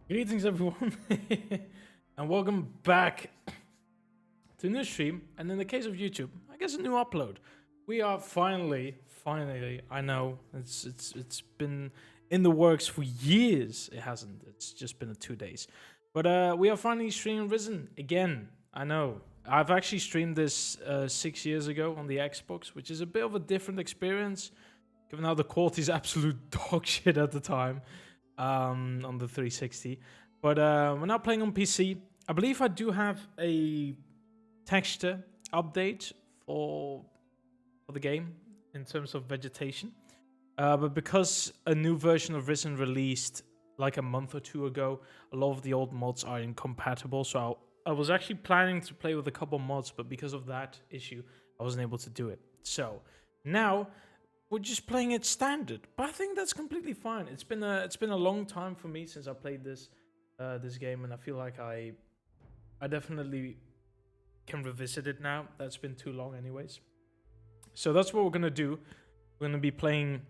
Greetings, everyone, and welcome back to a new stream. And in the case of YouTube, I guess a new upload. We are finally. I know it's been in the works for years. It hasn't. It's just been 2 days, but we are finally streaming Risen again. I know. I've actually streamed this 6 years ago on the Xbox, which is a bit of a different experience, given how the quality is absolute dog shit at the time on the 360. But we're now playing on PC. I believe I do have a texture update for the game in terms of vegetation. But because a new version of Risen released like a month or two ago, a lot of the old mods are incompatible. So I was actually planning to play with a couple mods, but because of that issue, I wasn't able to do it. So now we're just playing it standard, but I think that's completely fine. It's been a long time for me since I played this game, and I feel like I definitely can revisit it now. That's been too long, anyways. So that's what we're gonna do. We're gonna be playing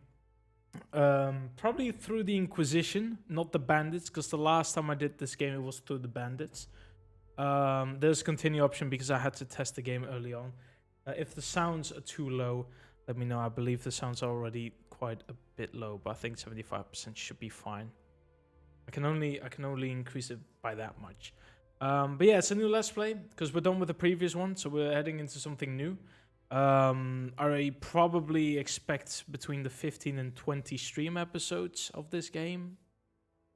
probably through the Inquisition, not the Bandits, because the last time I did this game, it was through the Bandits. There's a continue option because I had to test the game early on. If the sounds are too low, let me know. I believe the sounds are already quite a bit low, but I think 75% should be fine. I can only increase it by that much. But yeah, it's a new Let's Play because we're done with the previous one, so we're heading into something new. I probably expect between the 15 and 20 stream episodes of this game.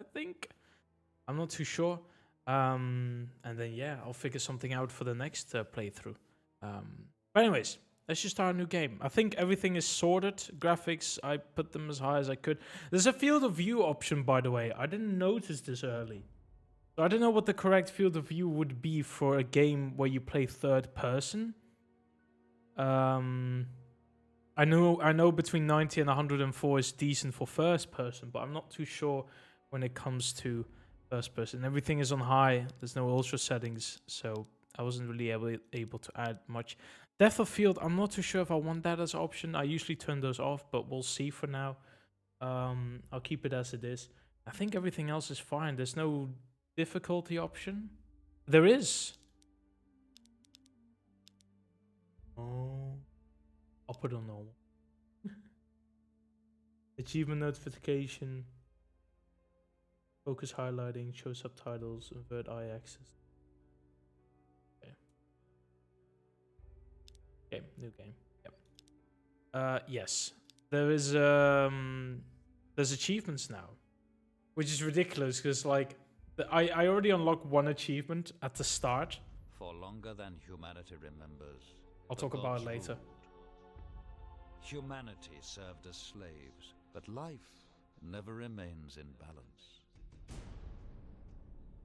I think. I'm not too sure. And then yeah, I'll figure something out for the next playthrough. But anyways, let's just start a new game. I think everything is sorted. Graphics, I put them as high as I could. There's a field of view option, by the way. I didn't notice this early. So I don't know what the correct field of view would be for a game where you play third person. I know between 90 and 104 is decent for first person, but I'm not too sure when it comes to first person. Everything is on high. There's no ultra settings, so I wasn't really able to add much. Depth of field, I'm not too sure if I want that as an option. I usually turn those off, but we'll see for now. I'll keep it as it is. I think everything else is fine. There's no difficulty option. There is. Oh, I'll put it on normal. Achievement notification. Focus highlighting, show subtitles, invert eye axis. Okay, new game. Yep. Yes. There's achievements now, which is ridiculous because like I already unlocked one achievement at the start. For longer than humanity remembers. I'll talk about it later. Humanity served as slaves, but life never remains in balance.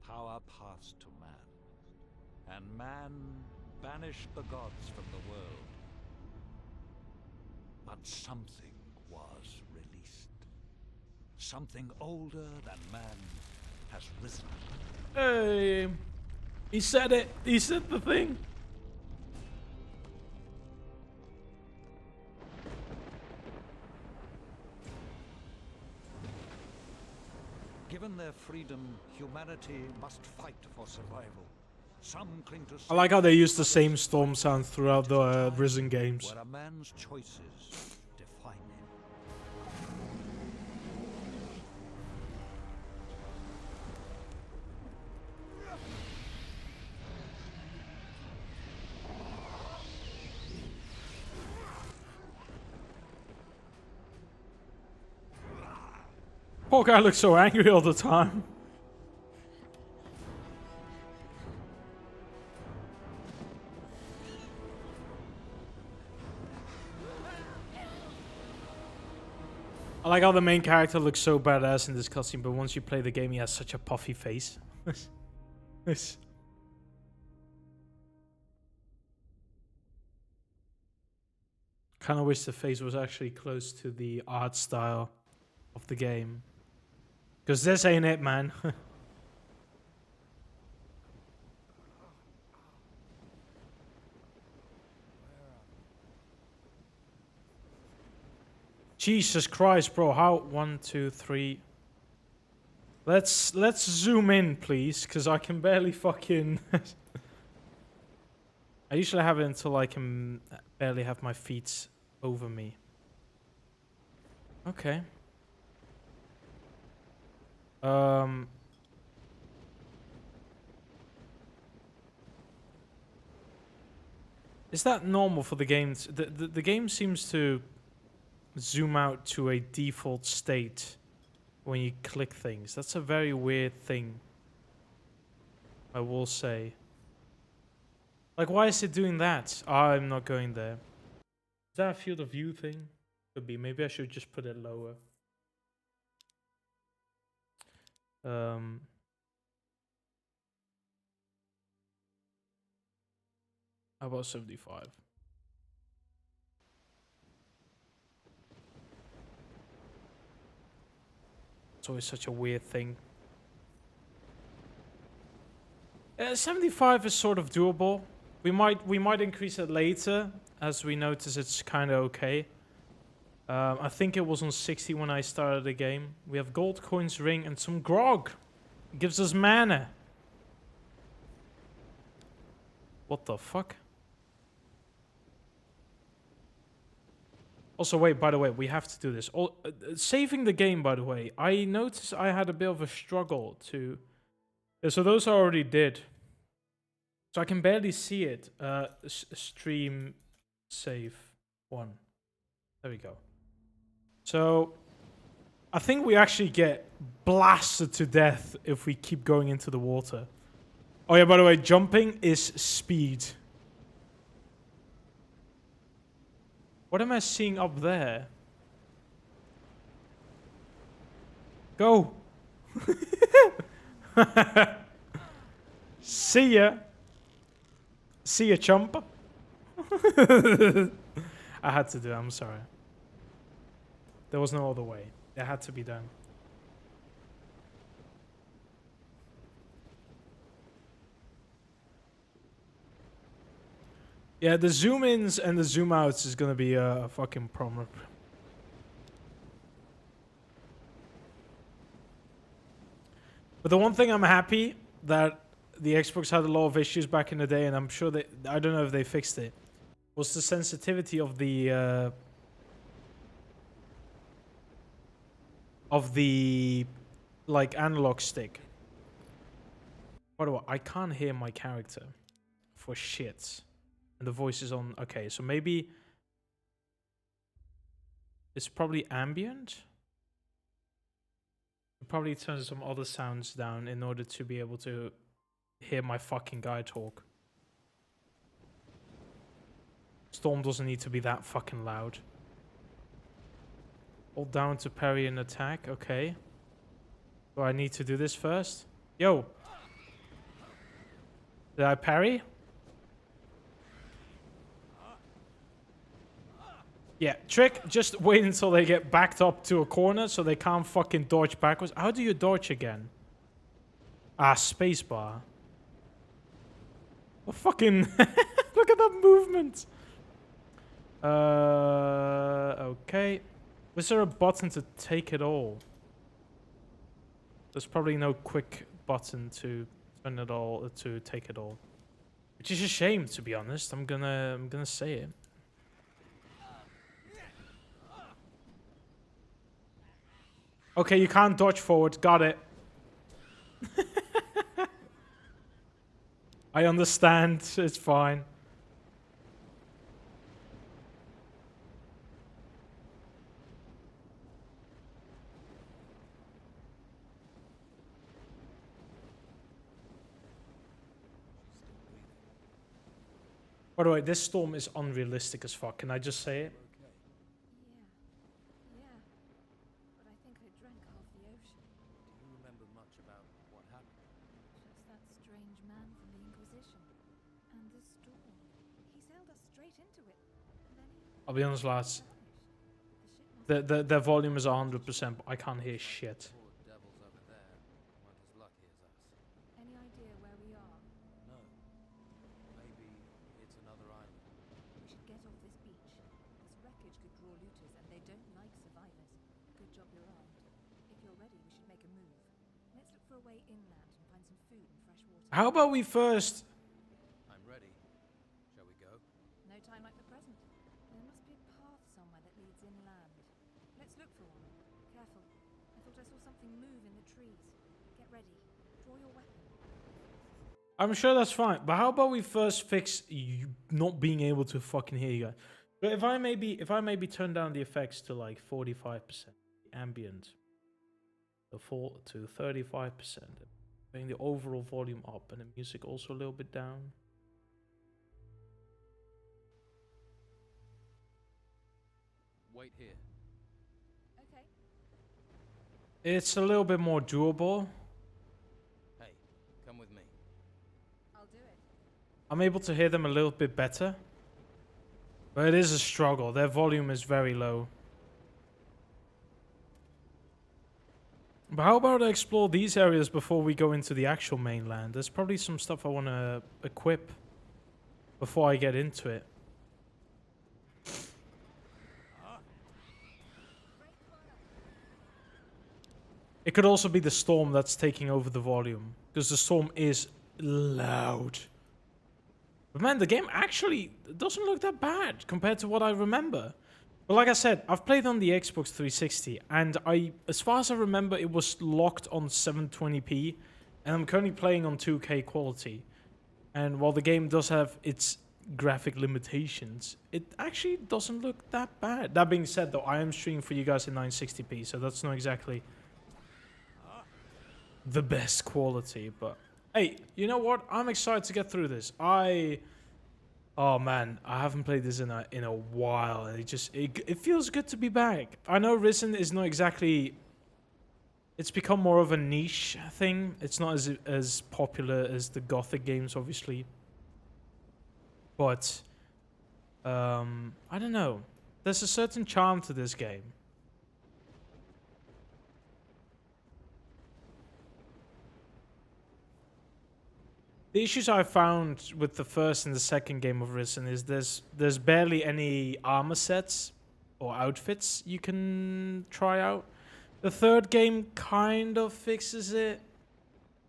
Power passed to man, and man banished the gods from the world. But something was released. Something older than man has risen. Hey, he said it. He said the thing. Given their freedom, humanity must fight for survival. Some cling to. I like how they use the same storm sound throughout the Risen games. Where a man's choices define him. Poor guy looks so angry all the time. I like how the main character looks so badass in this cutscene, but once you play the game, he has such a puffy face. This. Kind of wish the face was actually close to the art style of the game. Because this ain't it, man. Jesus Christ, bro. How? 1, 2, 3. Let's zoom in, please, because I can barely fucking. I usually have it until I can barely have my feet over me. Okay. Is that normal for the game? The game seems to zoom out to a default state when you click things. That's a very weird thing, I will say. Like, why is it doing that? I'm not going there. Is that a field of view thing? Could be. Maybe I should just put it lower. How about 75? It's always such a weird thing. 75 is sort of doable. We might increase it later as we notice it's kind of okay. I think it was on 60 when I started the game. We have gold coins, ring, and some grog. It gives us mana. What the fuck? Also, wait, by the way, we have to do this. Saving the game, by the way, I noticed I had a bit of a struggle to... Yeah, so those I already did. So I can barely see it. Stream save 1. There we go. So I think we actually get blasted to death if we keep going into the water. Oh yeah, by the way, jumping is speed. What am I seeing up there? Go! See ya! See ya, chump! I had to do it, I'm sorry. There was no other way. It had to be done. Yeah, the zoom ins and the zoom outs is gonna be a fucking problem. But the one thing I'm happy that the Xbox had a lot of issues back in the day, and I'm sure they, I don't know if they fixed it, was the sensitivity of the like analog stick. By the way, I can't hear my character for shit. And the voice is on. Okay, so maybe it's probably ambient. It probably turns some other sounds down in order to be able to hear my fucking guy talk. Storm doesn't need to be that fucking loud. Hold down to parry an attack. Okay. Do I need to do this first? Yo. Did I parry? Yeah, trick, just wait until they get backed up to a corner so they can't fucking dodge backwards. How do you dodge again? Ah, spacebar. Oh, fucking... Look at that movement! Okay. Was there a button to take it all? There's probably no quick button to turn it all, to take it all. Which is a shame, to be honest. I'm gonna say it. Okay, you can't dodge forward. Got it. I understand. It's fine. By the way, this storm is unrealistic as fuck. Can I just say it? Yeah. But I think I drank half the ocean. Do you remember much about what happened? Just that strange man from the Inquisition. And the storm. He sailed us straight into it. And then he I'll be honest, lads. vanished. The ship must Their volume is 100%, but I can't hear shit. Poor devils over there weren't as lucky as us. Any idea where we are? No. Maybe it's another island. We should get off this beach. This wreckage could draw looters, and they don't like survivors. Good job you're armed. If you're ready, we should make a move. Let's look for a way inland and find some food and fresh water. How about we first... I'm ready. Shall we go? No time like the present. There must be a path somewhere that leads inland. Let's look for one. Careful. I thought I saw something move in the trees. Get ready. Draw your weapon. I'm sure that's fine, but how about we first fix you not being able to fucking hear you guys? But if I maybe turn down the effects to like 45%, ambient, to 35%, bring the overall volume up and the music also a little bit down. Wait here. Okay. It's a little bit more doable. Hey, come with me. I'll do it. I'm able to hear them a little bit better. But it is a struggle. Their volume is very low. But how about I explore these areas before we go into the actual mainland? There's probably some stuff I want to equip before I get into it. It could also be the storm that's taking over the volume, because the storm is loud. But man, the game actually doesn't look that bad compared to what I remember. But like I said, I've played on the Xbox 360, and as far as I remember, it was locked on 720p, and I'm currently playing on 2K quality. And while the game does have its graphic limitations, it actually doesn't look that bad. That being said, though, I am streaming for you guys in 960p, so that's not exactly the best quality, but hey, you know what? I'm excited to get through this. Oh man, I haven't played this in a while, and it feels good to be back. I know Risen is not exactly. It's become more of a niche thing. It's not as popular as the Gothic games, obviously. But I don't know. There's a certain charm to this game. The issues I found with the first and the second game of Risen is there's barely any armor sets or outfits you can try out. The third game kind of fixes it.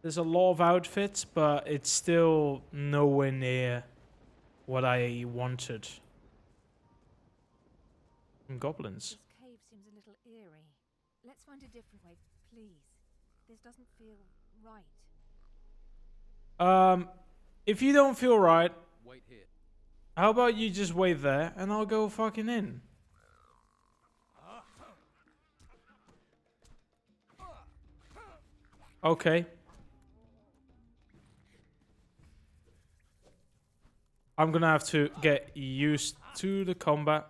There's a lot of outfits, but it's still nowhere near what I wanted. Some goblins. This cave seems a little eerie. Let's find a different way, please. This doesn't feel right. If you don't feel right, Wait here. how about you just wait there and I'll go fucking in? Okay. I'm gonna have to get used to the combat.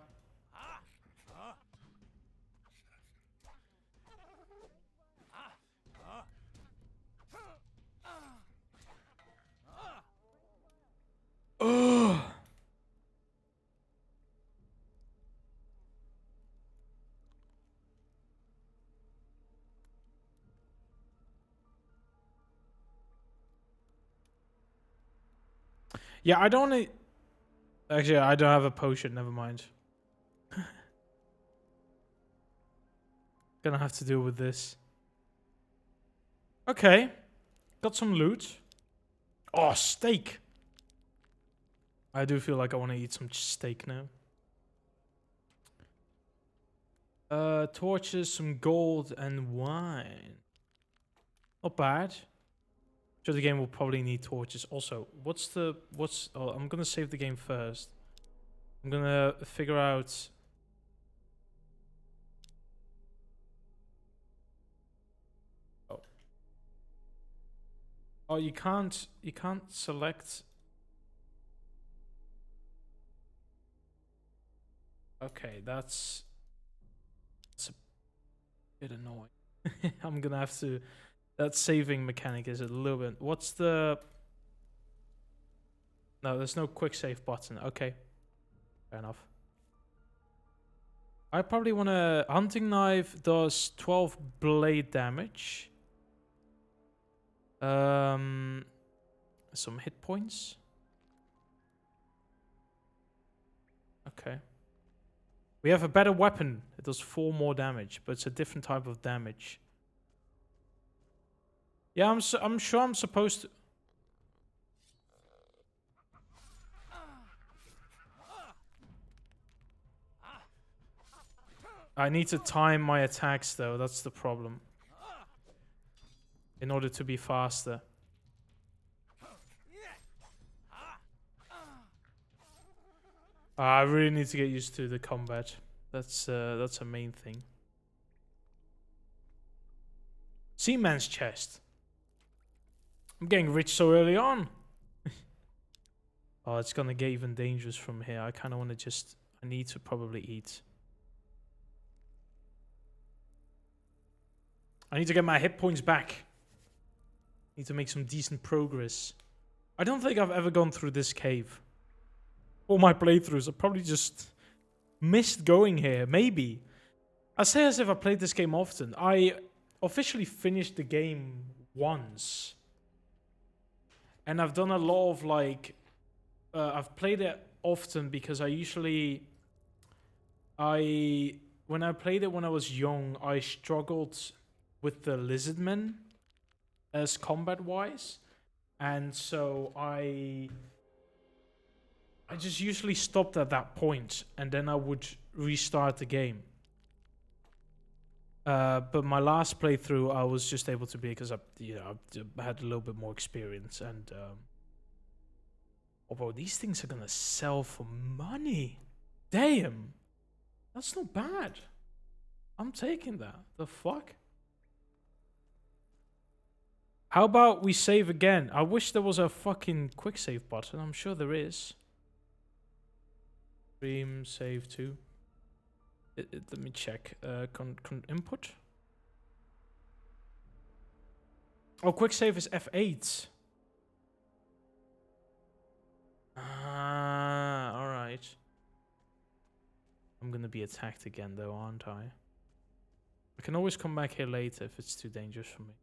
Ugh. Yeah, I don't need... Actually, I don't have a potion, never mind. Gonna have to deal with this. Okay. Got some loot. Oh, steak! I do feel like I want to eat some steak now. Torches, some gold, and wine. Not bad. Sure, the game will probably need torches. Also, oh, I'm gonna save the game first. I'm gonna figure out. Oh, you can't select. Okay, that's a bit annoying. I'm gonna have to. That saving mechanic is a little bit. What's the? No, there's no quick save button. Okay, fair enough. I probably want to. Hunting knife does 12 blade damage. Some hit points. Okay. We have a better weapon. It does 4 more damage, but it's a different type of damage. Yeah, I'm sure I'm supposed to. I need to time my attacks though, that's the problem. In order to be faster. I really need to get used to the combat. That's a main thing. Seaman's chest. I'm getting rich so early on. Oh, it's gonna get even dangerous from here. I kind of want to just... I need to probably eat. I need to get my hit points back. Need to make some decent progress. I don't think I've ever gone through this cave. All my playthroughs, I probably just missed going here. Maybe. I say as if I played this game often. I officially finished the game once. And I've done a lot of like... I've played it often because I usually... When I played it when I was young, I struggled with the lizardmen as combat-wise. And so I just usually stopped at that point, and then I would restart the game. But my last playthrough, I was just able to be because I had a little bit more experience. And oh, bro, these things are gonna sell for money. Damn, that's not bad. I'm taking that. The fuck? How about we save again? I wish there was a fucking quick save button. I'm sure there is. Stream save to. Let me check. Input. Oh, quick save is F8. Ah, all right. I'm gonna be attacked again, though, aren't I? I can always come back here later if it's too dangerous for me.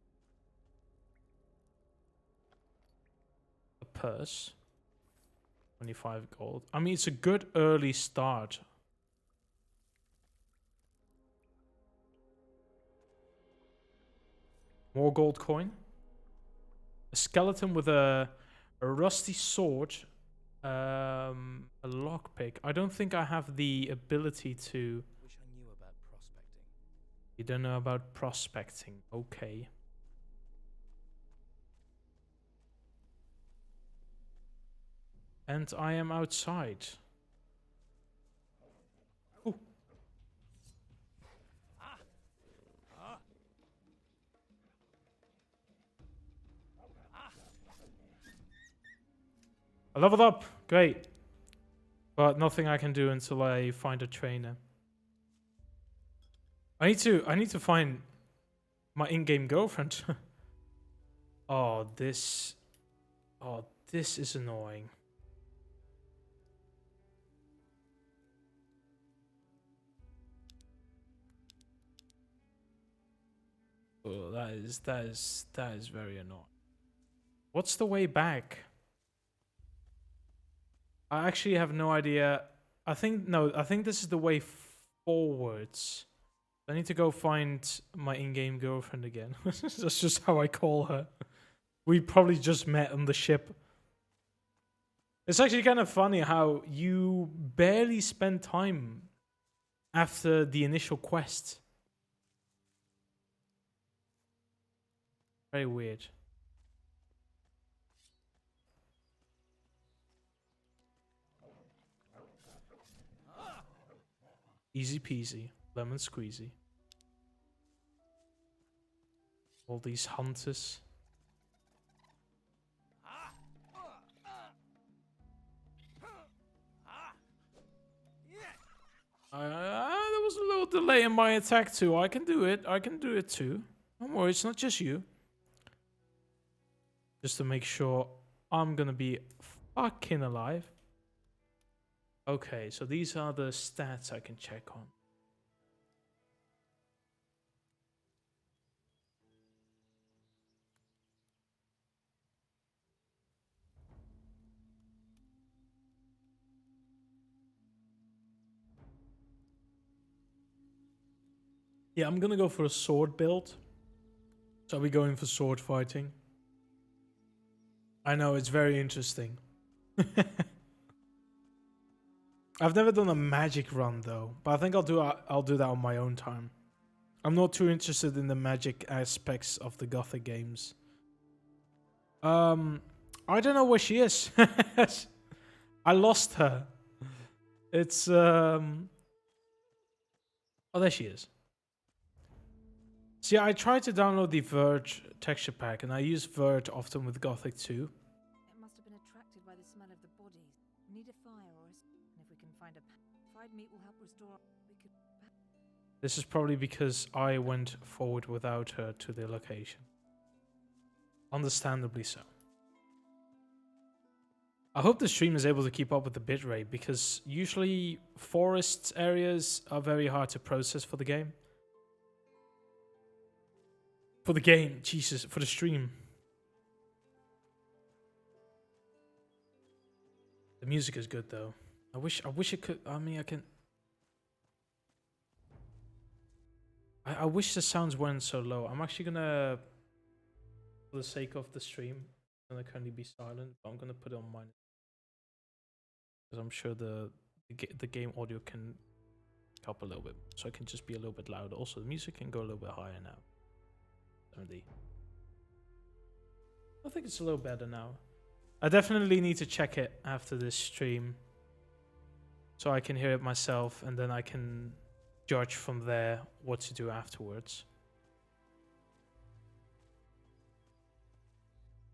A purse. 25 gold. I mean, it's a good early start. More gold coin. A skeleton with a rusty sword. A lockpick. I don't think I have the ability to... Wish I knew about prospecting. You don't know about prospecting. Okay. And I am outside. Ooh. I leveled up. Great. But nothing I can do until I find a trainer. I need to find my in-game girlfriend. Oh, this is annoying. Oh, that is very annoying. What's the way back? I actually have no idea. I think this is the way forwards. I need to go find my in-game girlfriend again. That's just how I call her. We probably just met on the ship. It's actually kind of funny how you barely spend time after the initial quest. Very weird. Easy peasy, lemon squeezy. All these hunters. There was a little delay in my attack too. I can do it. I can do it too. Don't worry, it's not just you. Just to make sure I'm gonna be fucking alive. Okay, so these are the stats I can check on. Yeah, I'm gonna go for a sword build. So are we going for sword fighting? I know, it's very interesting. I've never done a magic run though, but I think I'll do that on my own time. I'm not too interested in the magic aspects of the Gothic games. I don't know where she is. I lost her. It's oh, there she is. See, I tried to download the Verge texture pack, and I use Verge often with Gothic 2. It must have been attracted by the smell of the bodies. We need a fire or and if we can find a fried meat will help restore. We could. This is probably because I went forward without her to the location. Understandably so. I hope the stream is able to keep up with the bitrate, because usually forest areas are very hard to process for the game. For the game, Jesus, for the stream. The music is good though. I wish it could. I mean, I can. I wish the sounds weren't so low. I'm actually gonna, for the sake of the stream, I'm gonna currently be silent, but I'm gonna put it on mine because I'm sure the game audio can help a little bit, so I can just be a little bit louder. Also, the music can go a little bit higher now. 70. I think it's a little better now. I definitely need to check it after this stream so I can hear it myself, and then I can judge from there what to do afterwards.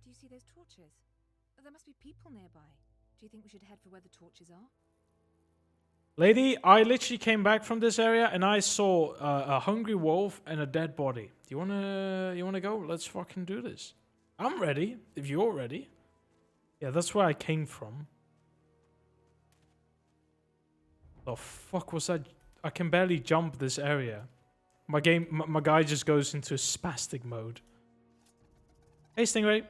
Do you see those torches? There must be people nearby. Do you think we should head for where the torches are? Lady, I literally came back from this area and I saw a hungry wolf and a dead body. Do you wanna go? Let's fucking do this. I'm ready, if you're ready. Yeah, that's where I came from. The fuck was that? I can barely jump this area. My guy just goes into spastic mode. Hey, Stingray.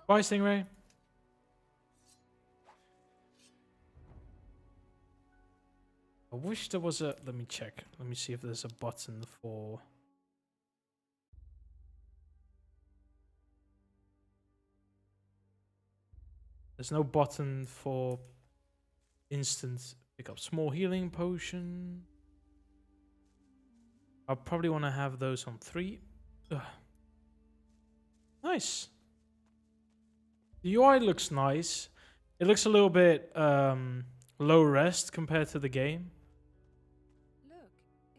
Bye, Stingray. I wish there was a... Let me check. Let me see if there's a button for... There's no button for instant pick up. Small healing potion. I probably want to have those on 3. Ugh. Nice. The UI looks nice. It looks a little bit low rest compared to the game. Look,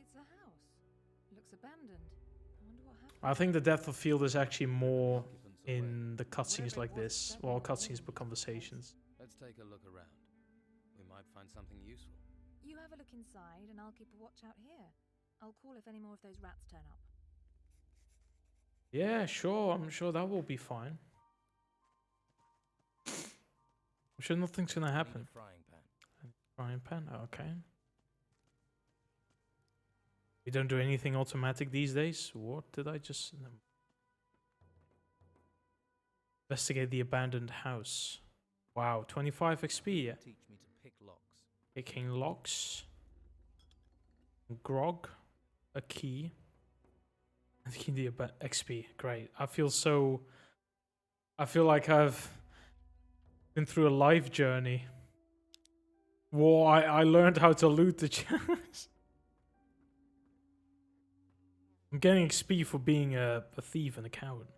it's a house. Looks abandoned. I wonder what happened. I think the depth of field is actually more in the cutscenes like this. Well, cutscenes but conversations. Let's take a look around. We might find something useful. You have a look inside, and I'll keep a watch out here. I'll call if any more of those rats turn up. Yeah, sure. I'm sure that will be fine. I'm sure nothing's gonna happen. Frying pan. Frying pan? Okay. We don't do anything automatic these days. What did I just... Investigate the abandoned house. Wow, 25 XP, yeah. Teach me to pick locks. Picking locks. Grog. A key. And the XP. Great. I feel like I've been through a life journey. Whoa, I learned how to loot the chests. I'm getting XP for being a thief and a coward.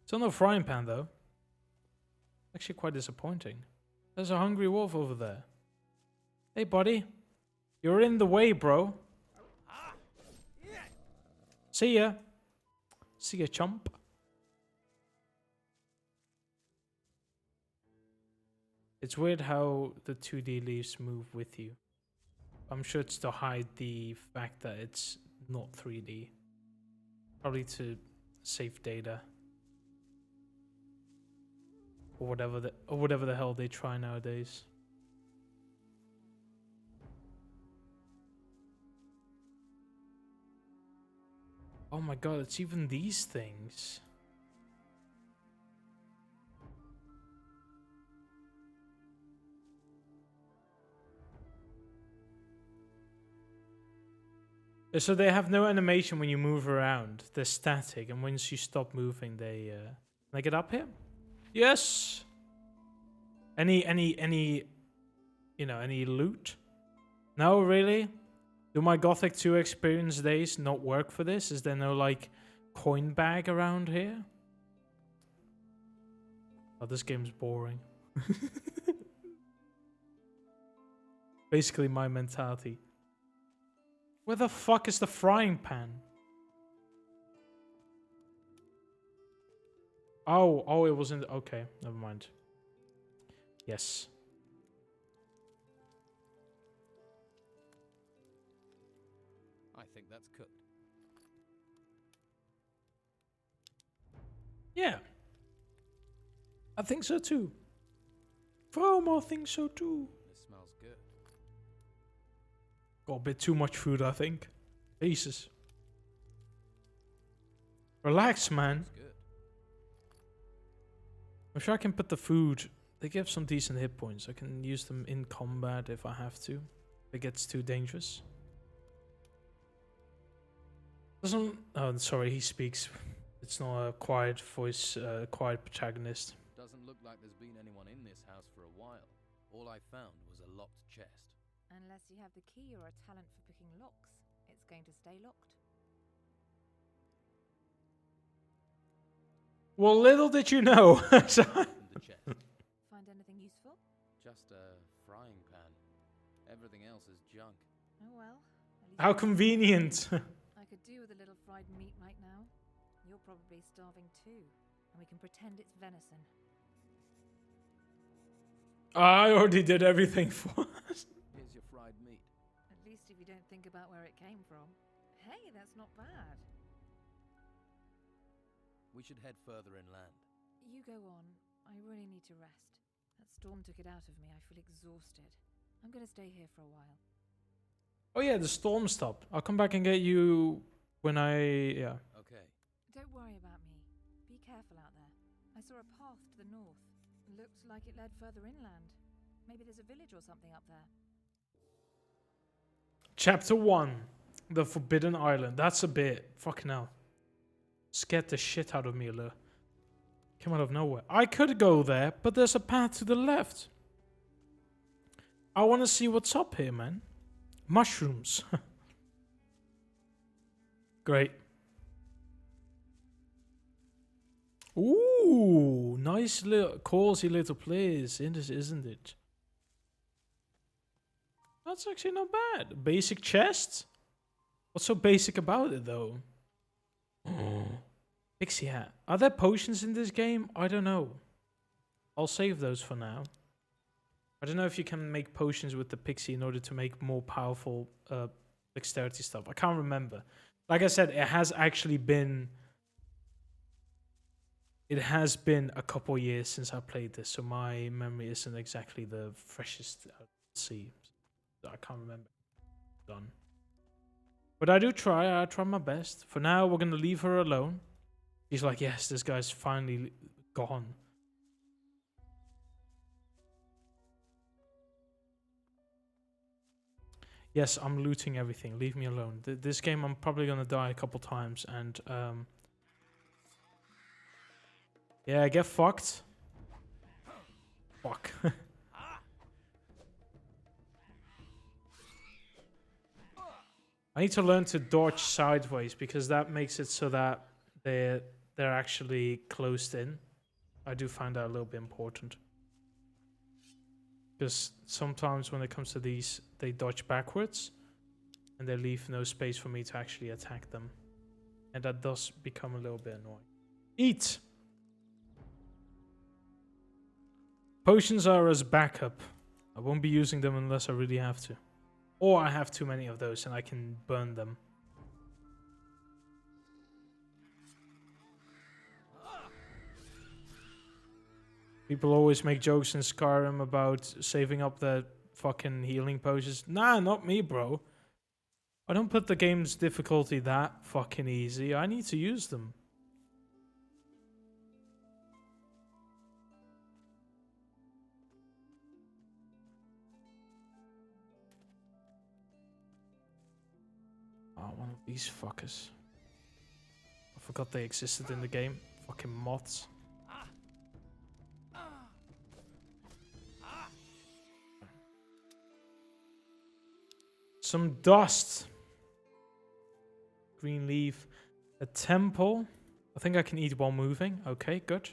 Still no frying pan though. Actually quite disappointing. There's a hungry wolf over there. Hey buddy. You're in the way, bro. See ya. See ya, chump. It's weird how the 2D leaves move with you. I'm sure it's to hide the fact that it's not 3D. Probably to save data. Or whatever the hell they try nowadays. Oh my god, it's even these things. So they have no animation when you move around. They're static, and once you stop moving, they. Can I get up here? Yes. Any, any loot? No, really? Do my Gothic 2 experience days not work for this? Is there no like coin bag around here? Oh, this game's boring. Basically my mentality. Where the fuck is the frying pan? Oh, it wasn't. Okay, never mind. Yes. I think that's cooked. Yeah. I think so too. Fromo thinks so too. This smells good. Got a bit too much food, I think. Jesus. Relax, man. It's good. I'm sure I can put the food. They give some decent hit points. I can use them in combat if I have to. If it gets too dangerous. Doesn't. Oh, sorry, he speaks. It's not a quiet voice, quiet protagonist. Doesn't look like there's been anyone in this house for a while. All I found was a locked chest. Unless you have the key or a talent for picking locks, it's going to stay locked. Well, little did you know. Opened the chest. Find anything useful? Just a frying pan. Everything else is junk. Oh well. At least How convenient. I could do with a little fried meat right now. You're probably starving too, and we can pretend it's venison. I already did everything for us. Here's your fried meat. At least if you don't think about where it came from. Hey, that's not bad. We should head further inland. You go on. I really need to rest. That storm took it out of me. I feel exhausted. I'm going to stay here for a while. Oh yeah, the storm stopped. I'll come back and get you when yeah. Okay. Don't worry about me. Be careful out there. I saw a path to the north. Looked like it led further inland. Maybe there's a village or something up there. Chapter 1. The Forbidden Island. That's a bit. Fucking hell. Scared the shit out of me, Lur. Came out of nowhere. I could go there, but there's a path to the left. I want to see what's up here, man. Mushrooms. Great. Ooh, nice little, cozy little place, isn't it? That's actually not bad. Basic chest? What's so basic about it, though? Pixie hat. Are there potions in this game? I don't know. I'll save those for now. I don't know if you can make potions with the pixie in order to make more powerful dexterity stuff. I can't remember. Like I said, it has actually been... It has been a couple years since I played this, so my memory isn't exactly the freshest. See, I can't remember. Done. But I do try. I try my best. For now, we're gonna leave her alone. She's like, yes, this guy's finally gone. Yes, I'm looting everything. Leave me alone. This game, I'm probably gonna die a couple times, and yeah, get fucked. Fuck. I need to learn to dodge sideways because that makes it so that they're actually closed in. I do find that a little bit important. Because sometimes when it comes to these, they dodge backwards and they leave no space for me to actually attack them. And that does become a little bit annoying. Eat! Potions are as backup. I won't be using them unless I really have to. Or I have too many of those and I can burn them. People always make jokes in Skyrim about saving up their fucking healing potions. Nah, not me, bro. I don't put the game's difficulty that fucking easy. I need to use them. I These fuckers. I forgot they existed in the game. Fucking moths. Some dust. Green leaf. A temple. I think I can eat while moving. Okay, good.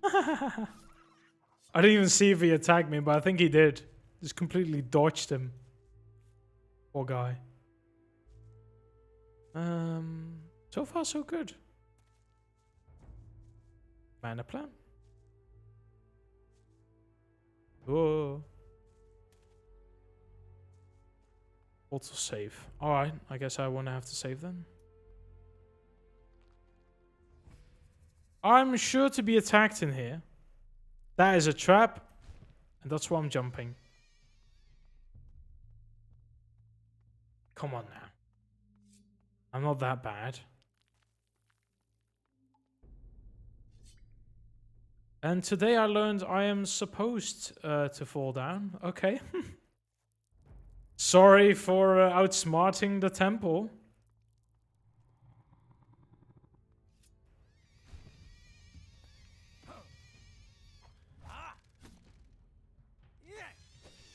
I didn't even see if he attacked me, but I think he did. Just completely dodged him. Poor guy. So far so good. Mana plan. Whoa. Also save. Alright, I guess I won't have to save then. I'm sure to be attacked in here. That is a trap. And that's why I'm jumping. Come on now. I'm not that bad. And today I learned I am supposed to fall down. Okay. Sorry for outsmarting the temple.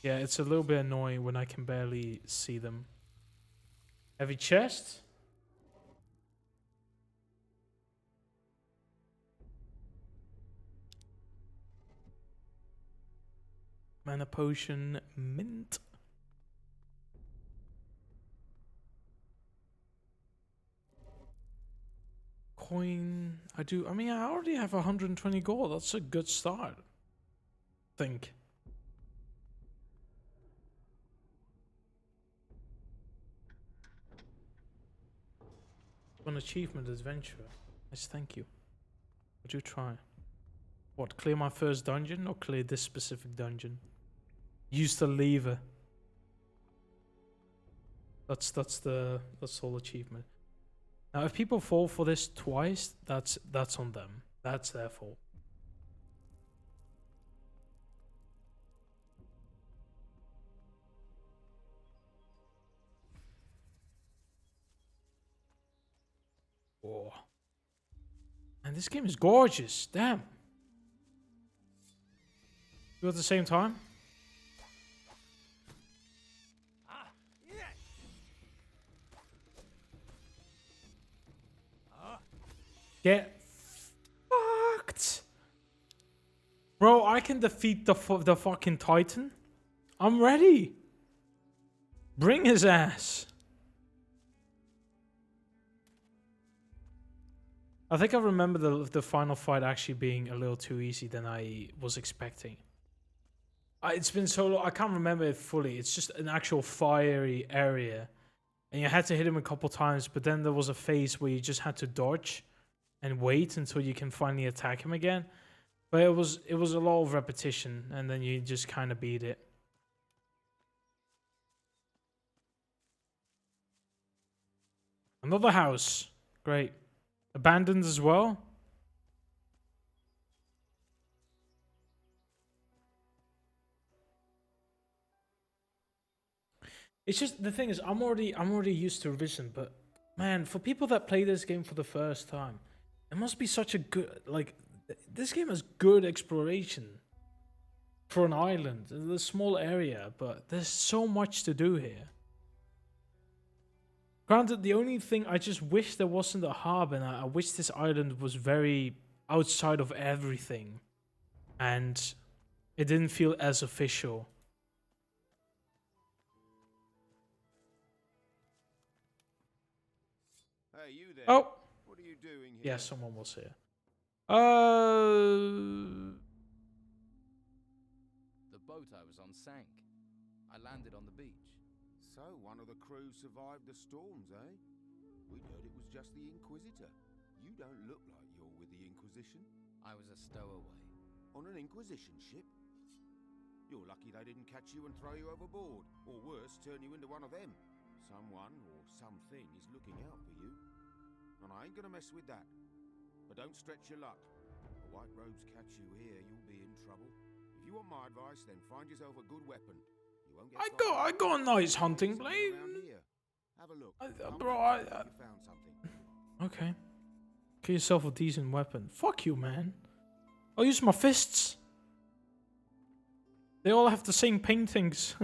Yeah, it's a little bit annoying when I can barely see them. Heavy chest. Mana potion, mint. Coin. I mean, I already have 120 gold. That's a good start. Think. An achievement adventurer. Yes, thank you. Would you try? What, clear my first dungeon or clear this specific dungeon? Use the lever. That's the whole achievement. Now if people fall for this twice, that's on them. That's their fault. Oh. And this game is gorgeous. Damn. You at the same time? Get fucked. Bro, I can defeat the fucking Titan. I'm ready. Bring his ass. I think I remember the final fight actually being a little too easy than I was expecting. It's been so long, I can't remember it fully. It's just an actual fiery area. And you had to hit him a couple times, but then there was a phase where you just had to dodge and wait until you can finally attack him again. But it was a lot of repetition, and then you just kind of beat it. Another house. Great. Abandoned as well. It's just the thing is I'm already used to revision, but man, for people that play this game for the first time, it must be such a good, like, this game has good exploration for an island. It's a small area, but there's so much to do here. Granted, the only thing I just wish there wasn't a hub, and I wish this island was very outside of everything, and it didn't feel as official. Hey, you there? Oh, What are you doing here? yeah, someone was here. The boat I was on sank. I landed on the beach. So, one of the crew survived the storms, eh? We'd heard it was just the Inquisitor. You don't look like you're with the Inquisition. I was a stowaway. On an Inquisition ship? You're lucky they didn't catch you and throw you overboard. Or worse, turn you into one of them. Someone or something is looking out for you. And I ain't gonna mess with that. But don't stretch your luck. The White Robes catch you here, you'll be in trouble. If you want my advice, then find yourself a good weapon. You won't get I got a nice hunting something blade. around here. Have a look. Come Bro, back to me if you found something. Okay. Get yourself a decent weapon. Fuck you, man. I'll use my fists. They all have the same paintings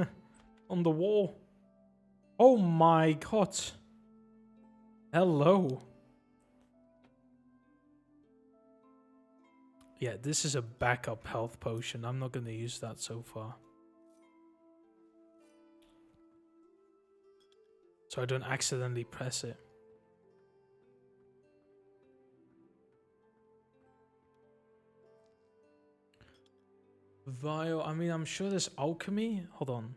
on the wall. Oh my god. Hello. Yeah, this is a backup health potion. I'm not going to use that so far. So I don't accidentally press it. Vial, I mean, I'm sure there's alchemy. Hold on.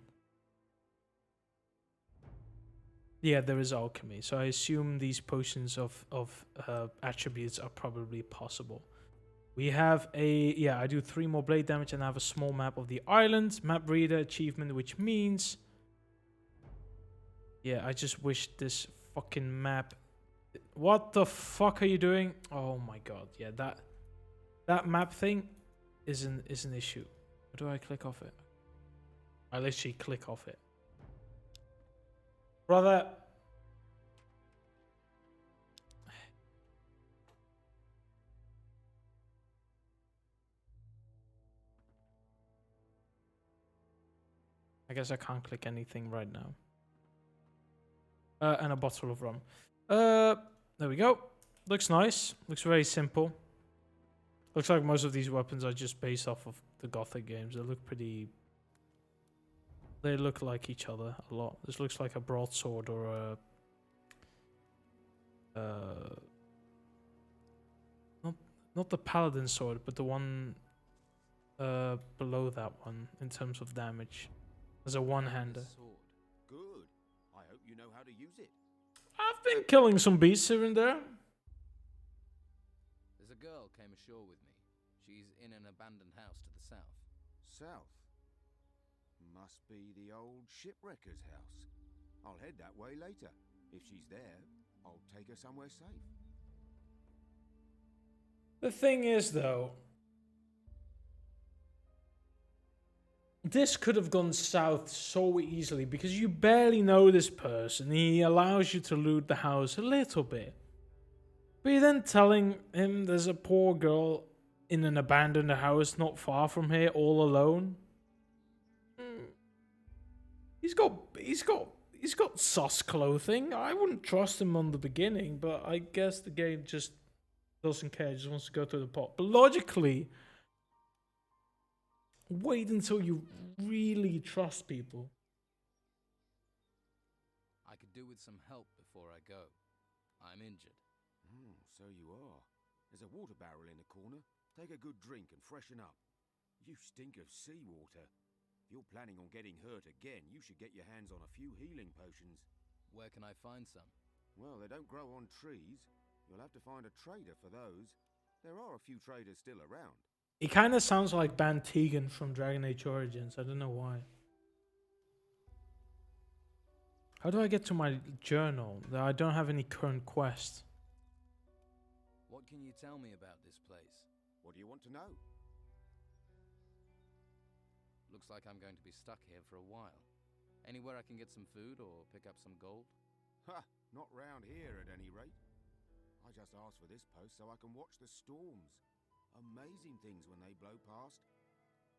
Yeah, there is alchemy. So I assume these potions of attributes are probably possible. We have a, yeah, I do 3 more blade damage and I have a small map of the island. Map reader achievement, which means... Yeah, I just wish this fucking map... What the fuck are you doing? Oh my god, yeah, that map thing is an issue. Or do I click off it? I literally click off it. Brother. I guess I can't click anything right now. And a bottle of rum. There we go. Looks nice. Looks very simple. Looks like most of these weapons are just based off of the Gothic games. They look pretty... They look like each other a lot. This looks like a broadsword or a... Not the paladin sword, but the one below that one in terms of damage. As a one-hander. Good. I hope you know how to use it. I've been killing some beasts here and there. There's a girl came ashore with me. She's in an abandoned house to the south. South? Must be the old shipwrecker's house. I'll head that way later. If she's there, I'll take her somewhere safe. The thing is, though, this could have gone south so easily because you barely know this person. He allows you to loot the house a little bit. But you're then telling him there's a poor girl in an abandoned house not far from here, all alone. He's got sus clothing. I wouldn't trust him on the beginning, but I guess the game just doesn't care. Just wants to go to the pot. But logically, wait until you really trust people. I could do with some help before I go. I'm injured. So you are. There's a water barrel in the corner. Take a good drink and freshen up. You stink of seawater. If you're planning on getting hurt again, you should get your hands on a few healing potions. Where can I find some? Well, they don't grow on trees. You'll have to find a trader for those. There are a few traders still around. He kind of sounds like Ban Tegan from Dragon Age Origins. I don't know why. How do I get to my journal? I don't have any current quests. What can you tell me about this place? What do you want to know? Looks like I'm going to be stuck here for a while. Anywhere I can get some food or pick up some gold? Ha! Not round here at any rate. I just asked for this post so I can watch the storms. Amazing things when they blow past.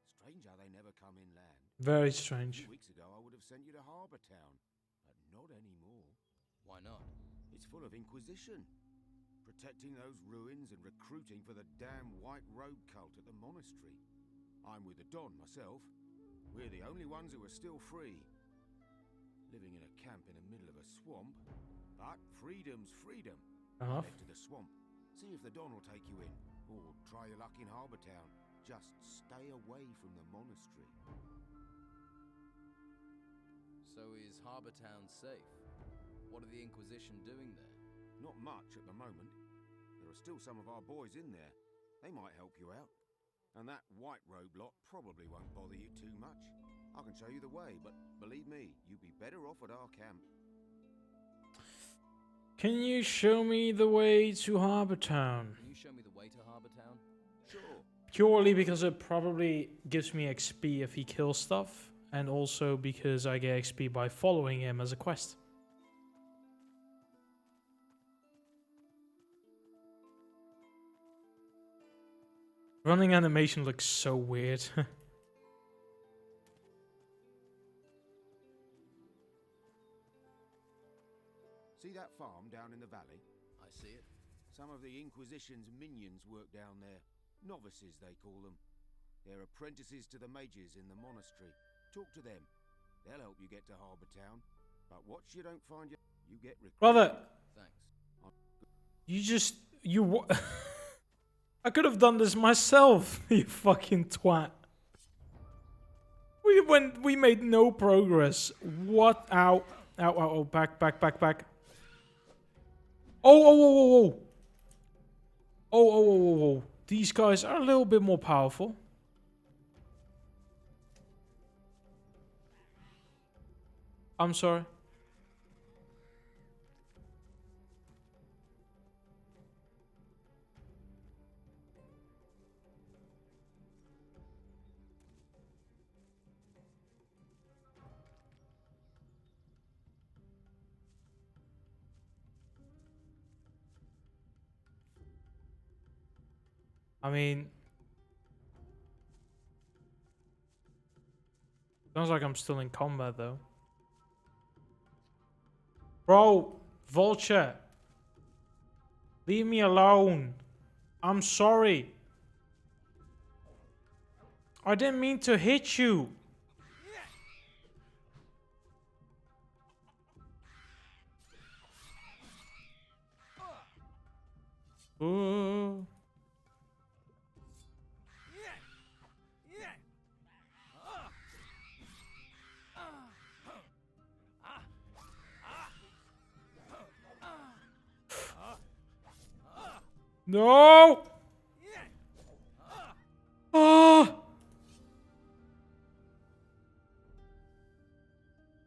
Strange how they never come inland. Very A strange. few weeks ago I would have sent you to Harbour Town, but not anymore. Why not? It's full of Inquisition. Protecting those ruins and recruiting for the damn White Robe cult at the monastery. I'm with the Don myself. We're the only ones who are still free. Living in a camp in the middle of a swamp. But freedom's freedom. Enough. Head to the swamp. See if the Don will take you in. Or try your luck in Harbour Town. Just stay away from the monastery. So is Harbour Town safe? What are the Inquisition doing there? Not much at the moment. There are still some of our boys in there. They might help you out. And that White Robe lot probably won't bother you too much. I can show you the way, but believe me, you'd be better off at our camp. Can you show me the way to Harbour Town? Can you show me the way to Harbour Town? Sure. Purely because it probably gives me XP if he kills stuff. and also because I get XP by following him as a quest. Running animation looks so weird. See that farm down in the valley? I see it. Some of the Inquisition's minions work down there. Novices, they call them. They're apprentices to the mages in the monastery. Talk to them. They'll help you get to Harbour Town. But watch you don't find you get recruited. Brother, Thanks. I could have done this myself, you fucking twat. We made no progress. What? Ow. Ow, ow, ow. Back. Oh. Oh. These guys are a little bit more powerful. I'm sorry. I mean, sounds like I'm still in combat though. Bro, Vulture, leave me alone. I'm sorry. I didn't mean to hit you. Ooh. No! Ah!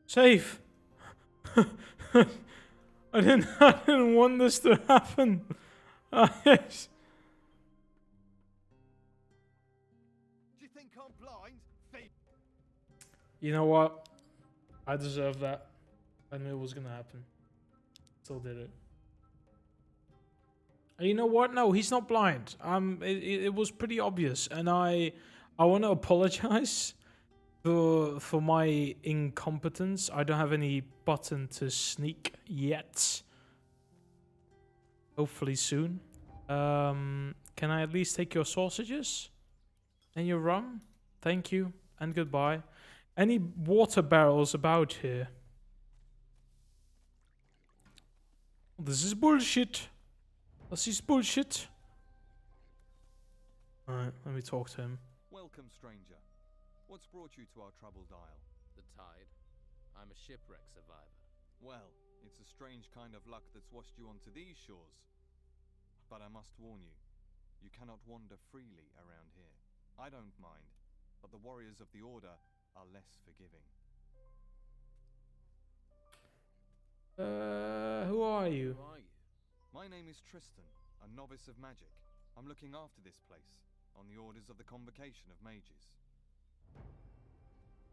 Safe. I didn't want this to happen. Yes. Do you think I'm blind? You know what? I deserve that. I knew it was gonna happen. Still did it. And you know what? No, he's not blind. It was pretty obvious, and I want to apologize for my incompetence. I don't have any button to sneak yet. Hopefully soon. Can I at least take your sausages and your rum? Thank you and goodbye. Any water barrels about here? This is bullshit. This is bullshit. Alright, let me talk to him. Welcome, stranger. What's brought you to our troubled isle? The tide. I'm a shipwreck survivor. Well, it's a strange kind of luck that's washed you onto these shores. But I must warn you, you cannot wander freely around here. I don't mind, but the warriors of the Order are less forgiving. Who are you? Who are you? My name is Tristan, a novice of magic. I'm looking after this place, on the orders of the Convocation of Mages.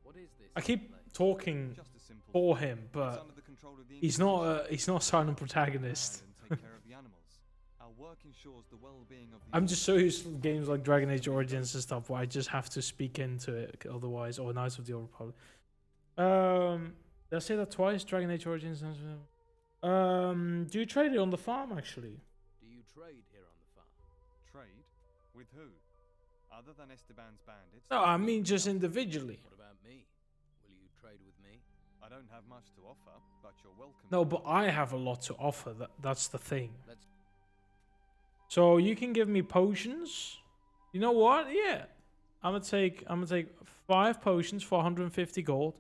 What is this? I keep place? talking Just a simple for him, It's but under the control of the he's not a silent protagonist. and take care of the animals. Our work ensures the well-being of the I'm just so used to games like Dragon Age Origins and stuff where I just have to speak into it otherwise, or Knights of the Old Republic. Did I say that twice? Dragon Age Origins. Do you trade it on the farm actually? Do you trade here on the farm? Trade? With who? Other than Esteban's bandits? No, I mean just individually. What about me? Will you trade with me? I don't have much to offer, but you're welcome. No, but I have a lot to offer. That's the thing. Let's. So you can give me potions. You know what? Yeah, I'm gonna take 5 potions for 150 gold,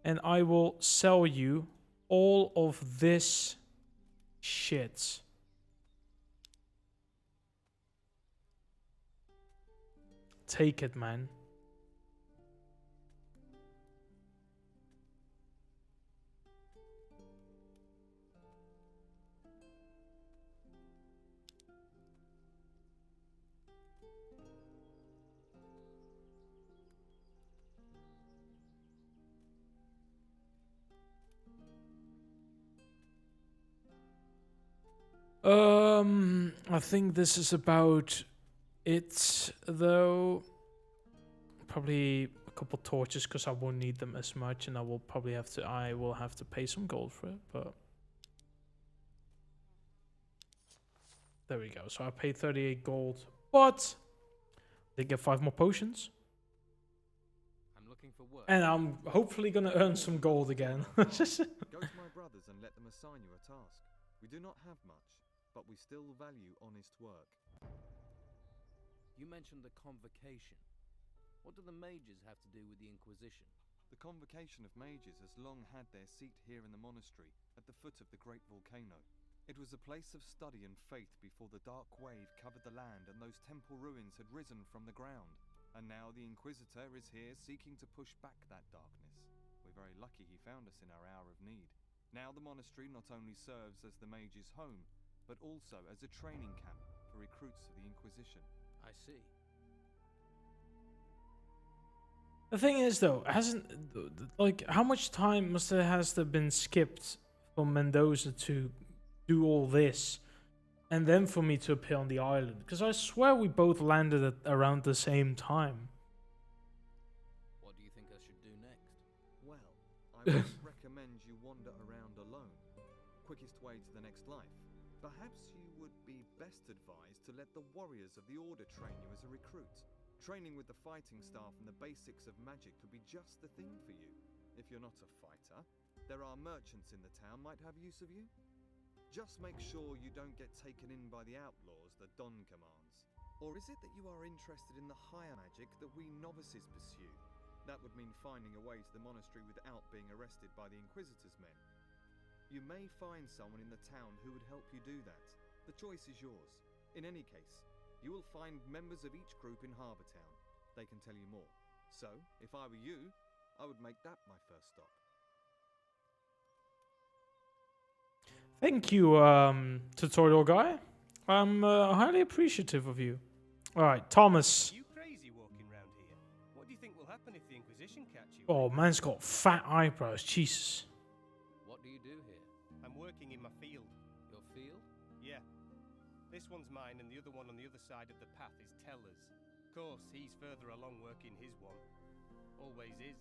and I will sell you all of this shit. Take it, man. I think this is about it, though. Probably a couple torches because I won't need them as much, and I will have to pay some gold for it. But there we go. So I paid 38 gold, but they get 5 more potions, I'm looking for work. and I'm hopefully gonna earn some gold again. Go to my brothers and let them assign you a task. We do not have much, but we still value honest work. You mentioned the convocation. What do the mages have to do with the Inquisition? The convocation of mages has long had their seat here in the monastery, at the foot of the great volcano. It was a place of study and faith before the dark wave covered the land and those temple ruins had risen from the ground. And now the Inquisitor is here seeking to push back that darkness. We're very lucky he found us in our hour of need. Now the monastery not only serves as the mages' home, but also as a training camp for recruits of the Inquisition. I see. The thing is, though, how much time has there been skipped for Mendoza to do all this, and then for me to appear on the island? Because I swear we both landed at around the same time. What do you think I should do next? Well, I would recommend you wander around alone. Quickest way to the next life. Perhaps you would be best advised to let the warriors of the Order train you as a recruit. Training with the fighting staff and the basics of magic would be just the thing for you. If you're not a fighter, there are merchants in the town might have use of you. Just make sure you don't get taken in by the outlaws that Don commands. Or is it that you are interested in the higher magic that we novices pursue? That would mean finding a way to the monastery without being arrested by the Inquisitor's men. You may find someone in the town who would help you do that. The choice is yours. In any case, you will find members of each group in Harbour Town. They can tell you more. So, if I were you, I would make that my first stop. Thank you, tutorial guy. I'm highly appreciative of you. All right, Thomas. You crazy walking around here? What do you think will happen if the Inquisition catch you? Oh, man's got fat eyebrows. Jesus. What do you do here? I'm working in my field. Your field? Yeah. This one's mine and the other one on the other side of the path is Teller's. Of course, he's further along working his one. Always is.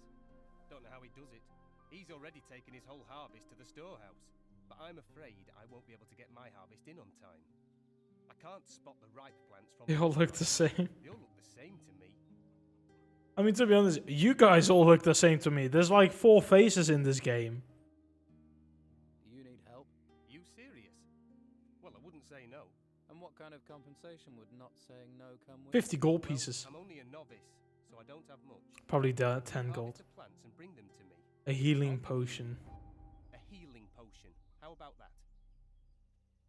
Don't know how he does it. He's already taken his whole harvest to the storehouse. But I'm afraid I won't be able to get my harvest in on time. I can't spot the ripe plants from They all look the same. They all look the same to me. I mean, to be honest, you guys all look the same to me. There's like 4 faces in this game. Do you need help? You serious? Well, I wouldn't say no. And what kind of compensation would not saying no come with? 50 gold Well, pieces. I'm only a novice, so I don't have much. Probably 10 Harvest gold. the plants and bring them to me. A healing potion. A healing potion. How about that?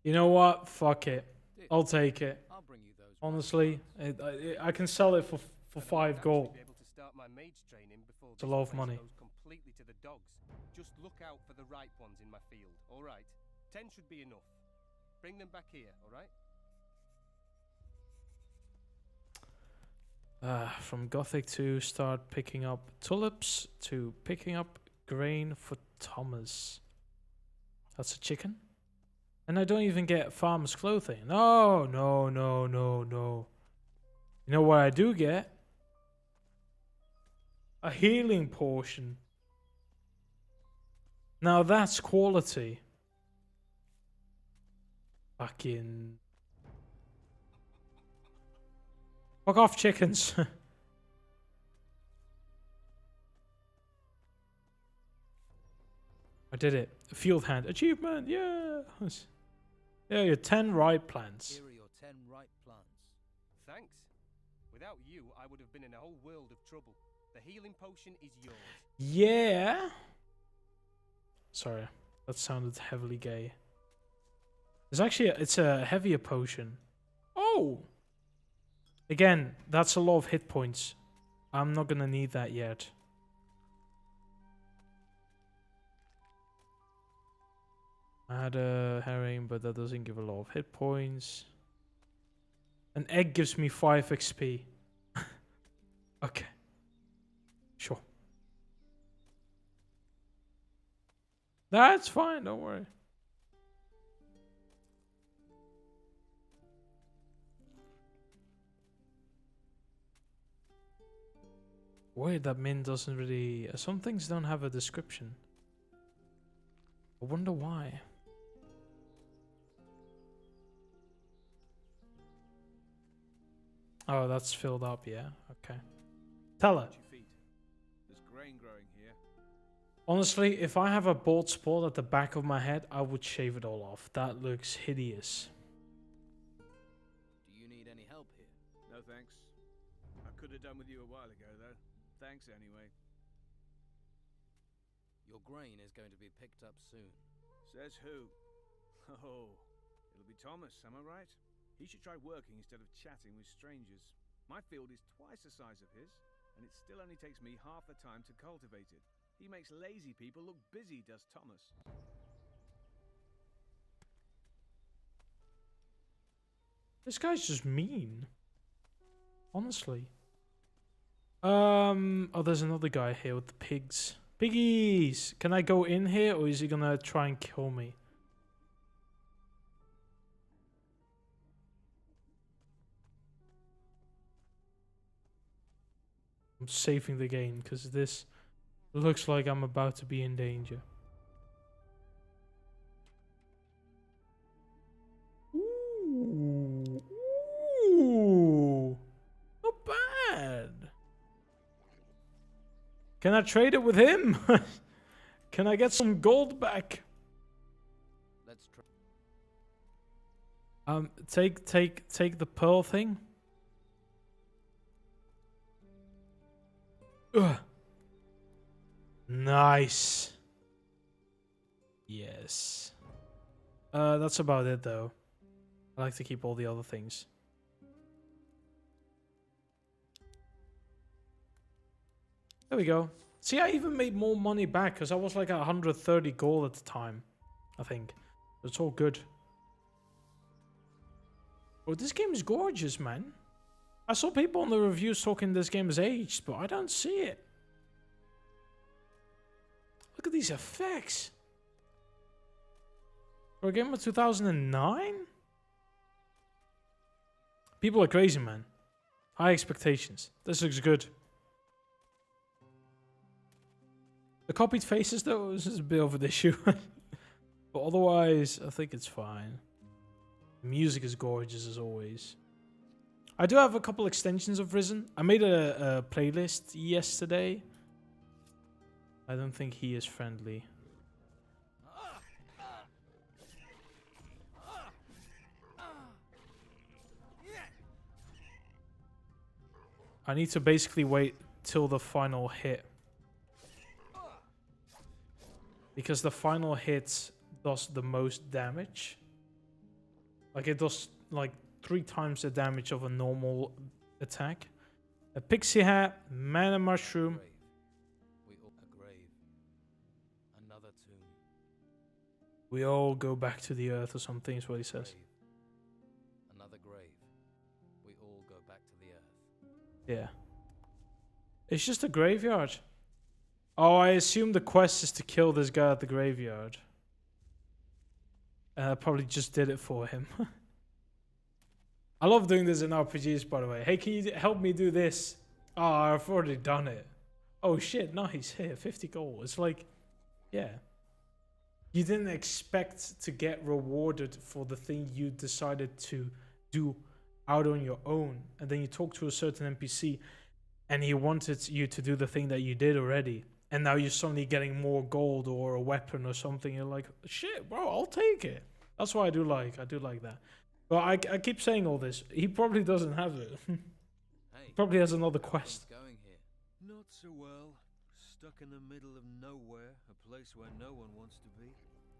You know what? Fuck it. Deal. I'll take it. I'll bring you those. Honestly, I can sell it for Then I might 5 actually gold. Be able to start my mage training before It's a this lot of place money. goes completely to the dogs. Just look out for the ripe ones in my field. All right. 10 should be enough. Bring them back here. All right. From Gothic to start picking up tulips to picking up grain for Thomas. That's a chicken? And I don't even get farmer's clothing. No, no, no, no, no. You know what I do get? A healing potion. Now that's quality. Fucking... Fuck off, chickens. I did it. Field hand. Achievement. Yeah. Yeah, you're 10 ripe plants. Here are your 10 ripe plants. Thanks. Without you, I would have been in a whole world of trouble. The healing potion is yours. Yeah. Sorry. That sounded heavily gay. It's a heavier potion. Oh. Again, that's a lot of hit points. I'm not gonna need that yet. I had a herring, but that doesn't give a lot of hit points. An egg gives me 5 XP. Okay. Sure. That's fine, don't worry. Weird that Min doesn't really... some things don't have a description. I wonder why. Oh, that's filled up, yeah. Okay. Tell her. There's grain growing here. Honestly, if I have a bald spot at the back of my head, I would shave it all off. That looks hideous. Do you need any help here? No thanks. I could have done with you a while ago, though. Thanks anyway. Your grain is going to be picked up soon. Says who? Oh, it'll be Thomas, am I right? He should try working instead of chatting with strangers. My field is twice the size of his, and it still only takes me half the time to cultivate it. He makes lazy people look busy, does Thomas. This guy's just mean. Honestly. Oh, there's another guy here with the pigs. Piggies! Can I go in here, or is he gonna try and kill me? I'm saving the game, because this looks like I'm about to be in danger. Ooh. Ooh. Not bad. Can I trade it with him? Can I get some gold back? Let's try. Take the pearl thing. Ugh. Nice. Yes. That's about it though. I like to keep all the other things. There we go. See, I even made more money back because I was like at 130 gold at the time, I think. It's all good. Oh, this game is gorgeous, man. I saw people on the reviews talking this game is aged, but I don't see it. Look at these effects. For a game of 2009? People are crazy, man. High expectations. This looks good. The copied faces, though, this is a bit of an issue. But otherwise, I think it's fine. The music is gorgeous, as always. I do have a couple extensions of Risen. I made a playlist yesterday. I don't think he is friendly. I need to basically wait till the final hit. Because the final hit does the most damage. Like it does like 3 times the damage of a normal attack. A pixie hat, mana mushroom. A grave. Another tomb. We all go back to the earth or something is what he says. Another grave. We all go back to the earth. Yeah. It's just a graveyard. Oh, I assume the quest is to kill this guy at the graveyard. I probably just did it for him. I love doing this in RPGs, by the way. Hey, can you help me do this? Oh, I've already done it. Oh shit, nice. Here, 50 gold. It's like, yeah. You didn't expect to get rewarded for the thing you decided to do out on your own. And then you talk to a certain NPC and he wanted you to do the thing that you did already. And now you're suddenly getting more gold or a weapon or something. You're like, shit, bro, I'll take it. That's what I do like. I do like that. But I keep saying all this. He probably doesn't have it. Hey, He probably has another quest. going here. Not so well. Stuck in the middle of nowhere, a place where no one wants to be.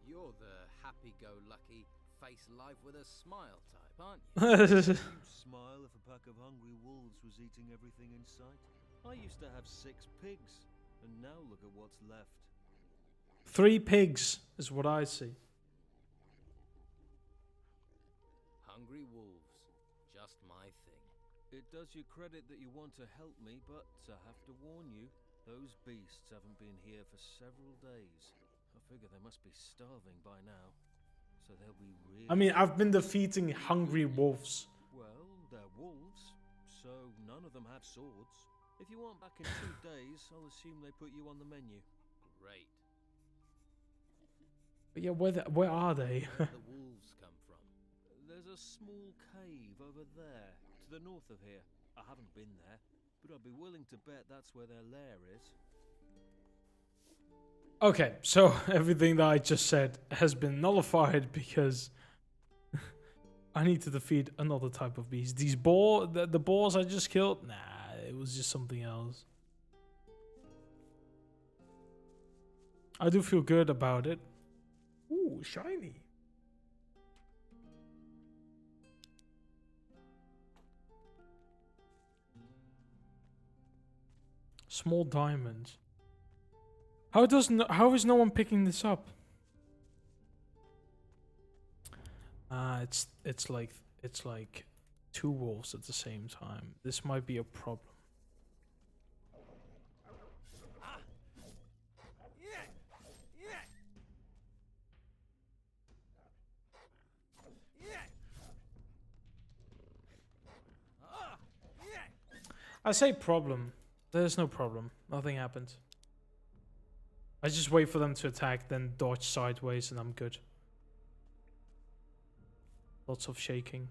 You're the happy-go-lucky, face life with a smile type, aren't you? You'd smile if a pack of hungry wolves was eating everything in sight. I used to have 6 pigs, and now look at what's left. 3 pigs is what I see. Hungry wolves. Just my thing. It does you credit that you want to help me, but I have to warn you, those beasts haven't been here for several days. I figure they must be starving by now. So they'll be really... I mean, I've been defeating hungry wolves. Well, they're wolves, so none of them have swords. If you aren't back in 2 days, I'll assume they put you on the menu. Great. But yeah, where are they? Where the wolves come from? There's a small cave over there, to the north of here. I haven't been there, but I'd be willing to bet that's where their lair is. Okay, so everything that I just said has been nullified because I need to defeat another type of beast. These the boars I just killed, nah, it was just something else. I do feel good about it. Ooh, shiny. Small diamonds. How is no one picking this up? It's like 2 wolves at the same time. This might be a problem. I say problem. There's no problem. Nothing happened. I just wait for them to attack, then dodge sideways, and I'm good. Lots of shaking.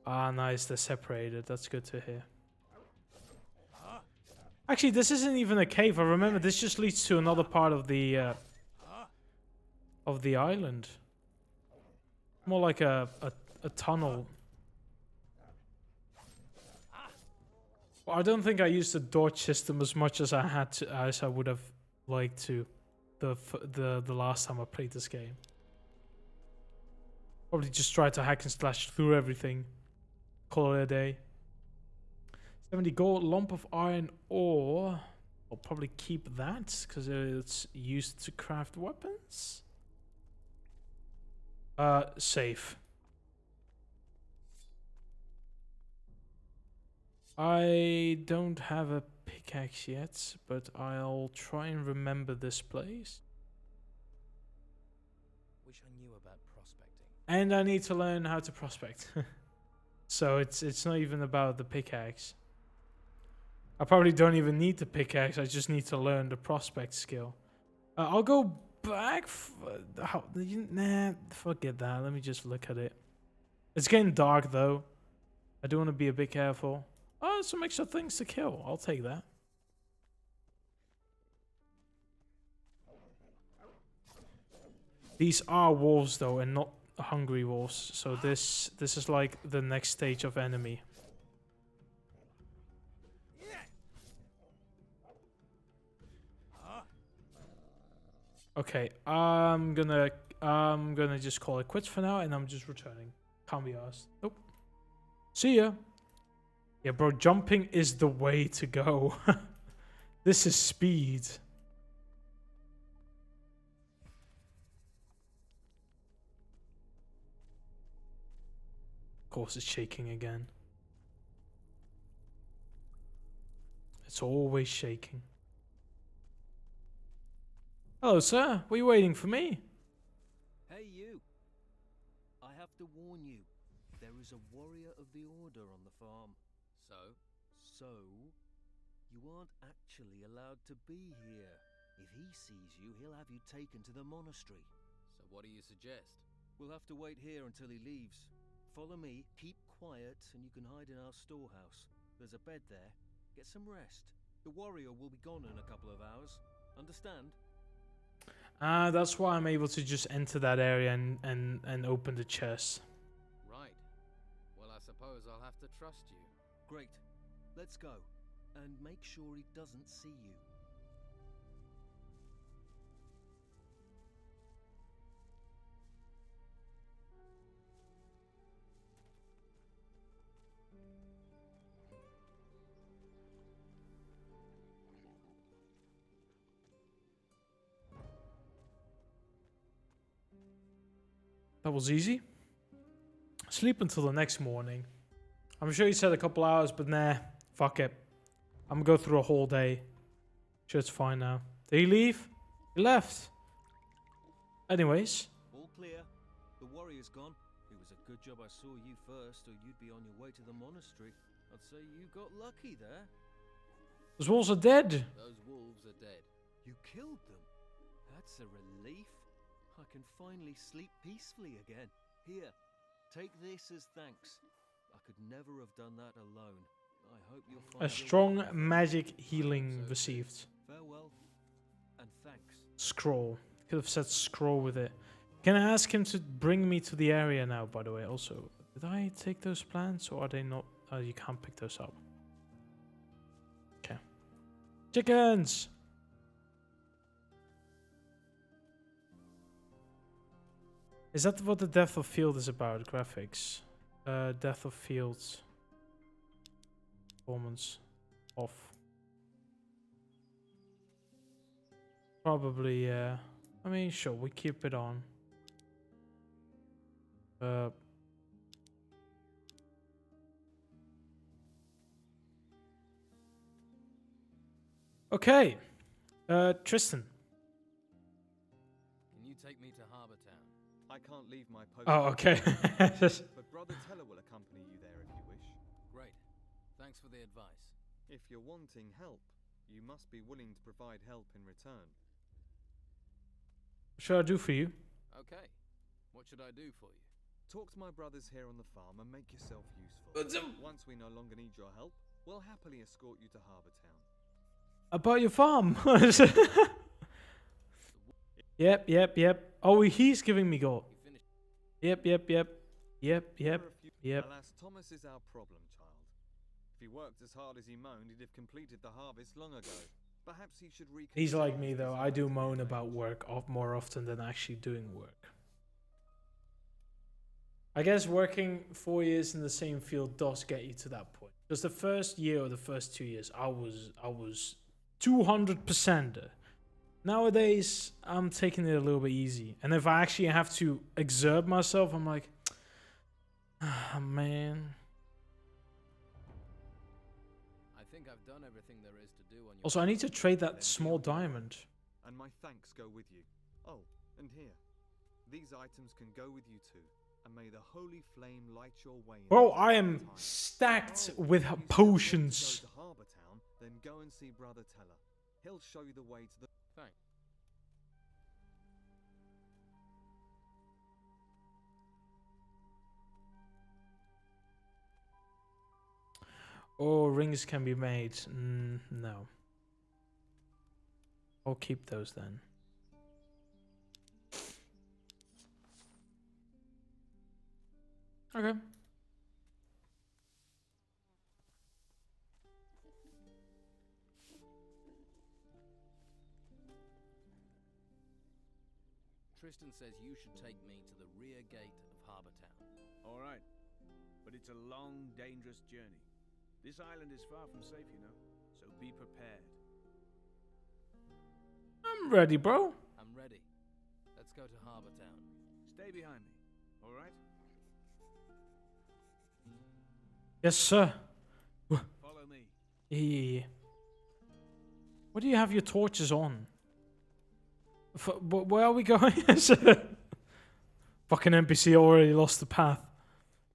Ah, nice. They're separated. That's good to hear. Actually, this isn't even a cave. I remember this just leads to another part of the island. More like a tunnel. Well, I don't think I used the dodge system as much as I would have liked to the last time I played this game. Probably just try to hack and slash through everything. Call it a day. 70 gold, lump of iron ore. I'll probably keep that because it's used to craft weapons. Safe. I don't have a pickaxe yet, but I'll try and remember this place. Wish I knew about prospecting. And I need to learn how to prospect. So it's not even about the pickaxe. I probably don't even need the pickaxe. I just need to learn the prospect skill. I'll go back. Nah, forget that. Let me just look at it. It's getting dark though. I do want to be a bit careful. Oh, some extra things to kill. I'll take that. These are wolves though, and not hungry wolves. So this is like the next stage of enemy. Okay, I'm gonna just call it quits for now, and I'm just returning. Can't be asked. Nope. See ya. Yeah, bro, jumping is the way to go. This is speed. Of course, it's shaking again. It's always shaking. Hello, sir. Were you waiting for me? Hey, you! I have to warn you. There is a warrior of the Order on the farm. So, you aren't actually allowed to be here. If he sees you, he'll have you taken to the monastery. So what do you suggest? We'll have to wait here until he leaves. Follow me, keep quiet, and you can hide in our storehouse. There's a bed there. Get some rest. The warrior will be gone in a couple of hours. Understand? That's why I'm able to just enter that area and open the chest. Right. Well, I suppose I'll have to trust you. Great. Let's go. And make sure he doesn't see you. That was easy. Sleep until the next morning. I'm sure he said a couple hours, but nah, fuck it. I'm gonna go through a whole day. Sure, it's fine now. Did he leave? He left. Anyways, All clear. The warrior's gone. It was a good job I saw you first, or you'd be on your way to the monastery. I'd say you got lucky there. Those wolves are dead. Those wolves are dead. You killed them. That's a relief. I can finally sleep peacefully again. Here, take this as thanks. I could never have done that alone. I hope you'll find A strong magic healing So received. farewell and thanks. Scroll. Could have said scroll with it. Can I ask him to bring me to the area now, by the way? Also, did I take those plants or are they not? Oh, you can't pick those up. Okay. Chickens! Is that what the depth of field is about? Graphics. Depth of field. Performance. Off. Probably, yeah. I mean, sure, we keep it on. Okay. Tristan. Can you take me to Harbour Town? I can't leave my post. Oh, okay. But Brother Teller will accompany you there if you wish. Great. Thanks for the advice. If you're wanting help, you must be willing to provide help in return. What should I do for you? Okay. What should I do for you? Talk to my brothers here on the farm and make yourself useful. Once we no longer need your help, we'll happily escort you to Harbour Town. About your farm. Yep. Oh, he's giving me gold. You finished? Yep. Alas, Thomas is our problem child. If he worked as hard as he moaned, he'd have completed the harvest long ago. Perhaps he should reconsider. He's like me his though. I desire do to moan be about made. work more often than actually doing work. I guess working 4 years in the same field does get you to that point. Because the first year or the first 2 years, I was 200%. Nowadays, I'm taking it a little bit easy. And if I actually have to exert myself, I'm like, ah, man. I think I've done everything there is to do on your Also, I need to trade Then that be small on your way. diamond. And my thanks go with you. Oh, and here. These items can go with you too. And may the holy flame light your way. in Bro, this I dark am time. stacked Oh, with if you still want to potions. Go to Harbour Town, then go and see Brother Teller. He'll show you the way to the. Thanks. Oh, rings can be made. No. I'll keep those then. Okay. Tristan says you should take me to the rear gate of Harbour Town. All right. But it's a long, dangerous journey. This island is far from safe, you know. So be prepared. I'm ready, bro. I'm ready. Let's go to Harbour Town. Stay behind me. All right? Yes, sir. Follow me. Yeah. What do you have your torches on? Where are we going? Fucking NPC already lost the path.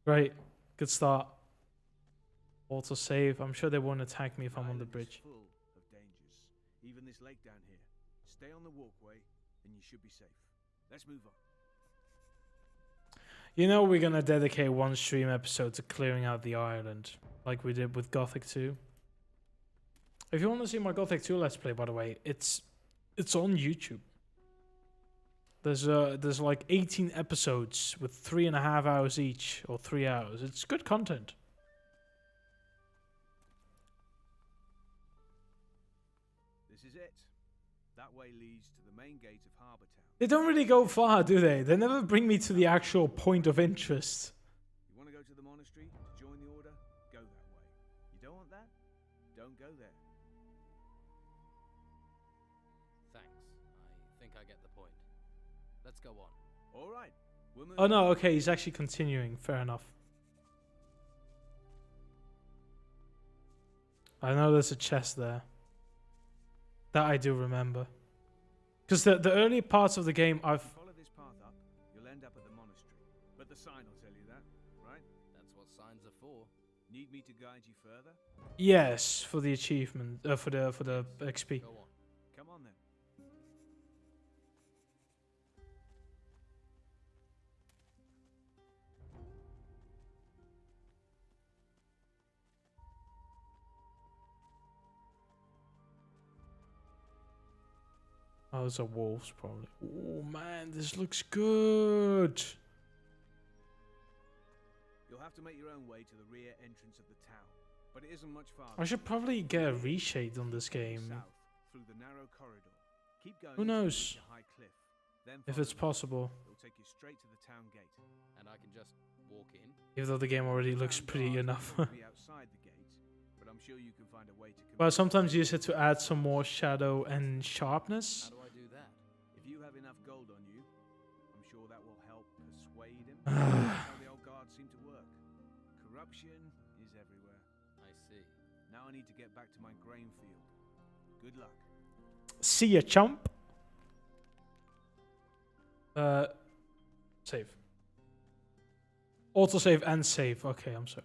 Great. Good start. Auto save. I'm sure they won't attack me if I'm on the Island is bridge. full of dangers. Even this lake down here. Stay on the walkway, and you should be safe. Let's move on. You know we're gonna dedicate one stream episode to clearing out the island, like we did with Gothic 2. If you want to see my Gothic 2 Let's Play, by the way, it's on YouTube. There's like 18 episodes with 3.5 hours each, or 3 hours. It's good content. This is it. That way leads to the main gate of Harbour Town. They don't really go far, do they? They never bring me to the actual point of interest. You want to go to the monastery to join the order? Go that way. You don't want that? Don't go there. Thanks. I think I get the point. Let's go on. All right. We'll move Oh no, okay, he's actually continuing. Fair enough. I know there's a chest there. That I do remember. Because the early parts of the game, I've... Follow this path up. You'll end what signs are for. Need me to guide you further? Yes, for the achievement, for the XP. Go on. Come on then. Oh, those are wolves, probably. Oh man, this looks good. You'll have to make your own way to the rear entrance of the town, but it isn't much farther. I should probably get a reshade on this game, South, through the narrow corridor. Keep going Who until you knows? reach a high cliff. Then if follow it's the road. possible. It'll take you straight to the town gate. And I can just walk in. Even though the game already looks Town pretty guard will enough. probably be outside the gate, but I'm sure you can find a way to. But sometimes you just have to add some more shadow and sharpness. How do I do that? If you have enough gold on you, I'm sure that will help persuade him. That's how the old guards seem to work. Corruption is everywhere. I see. Now I need to get back to my grain field. Good luck. See ya, chump. Save. Autosave and save. Okay, I'm sorry.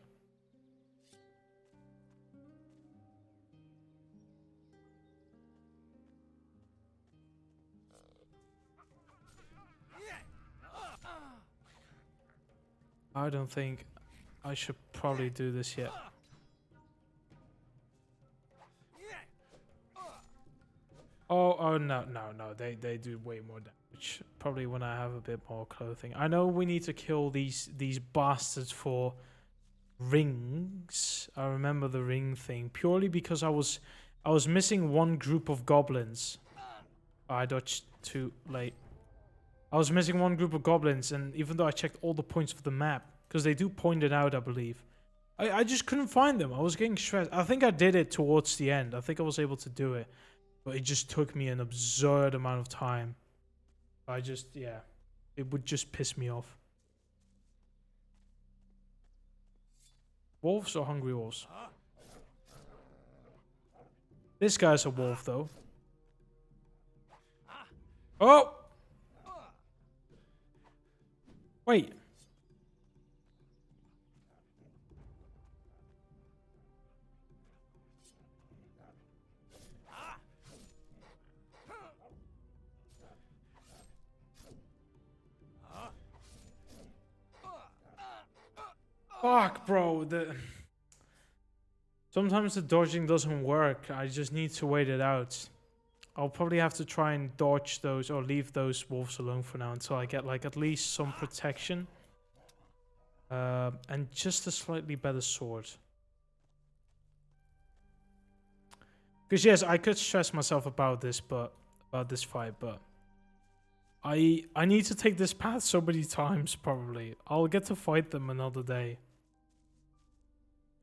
I don't think I should probably do this yet. Oh no, they do way more damage. Probably when I have a bit more clothing. I know we need to kill these bastards for rings. I remember the ring thing purely because I was missing one group of goblins. I dodged too late. I was missing one group of goblins, and even though I checked all the points of the map, because they do point it out, I believe, I just couldn't find them. I was getting stressed. I think I did it towards the end. I think I was able to do it, but it just took me an absurd amount of time. Yeah, it would just piss me off. Wolves or hungry wolves? This guy's a wolf, though. Oh! Wait. Fuck, bro. Sometimes the dodging doesn't work. I just need to wait it out. I'll probably have to try and dodge those or leave those wolves alone for now until I get like at least some protection. And just a slightly better sword. Because yes, I could stress myself about this fight, but I need to take this path so many times probably. I'll get to fight them another day.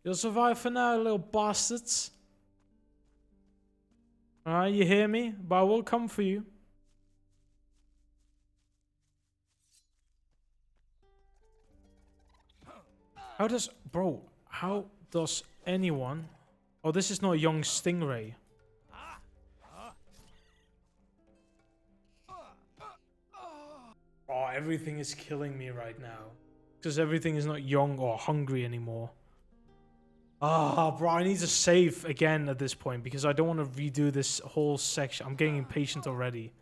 You'll survive for now, little bastards. Alright, you hear me? But I will come for you. How does anyone... Oh, this is not a young stingray. Oh, everything is killing me right now. Because everything is not young or hungry anymore. Ah, bro, I need to save again at this point because I don't want to redo this whole section. I'm getting impatient already.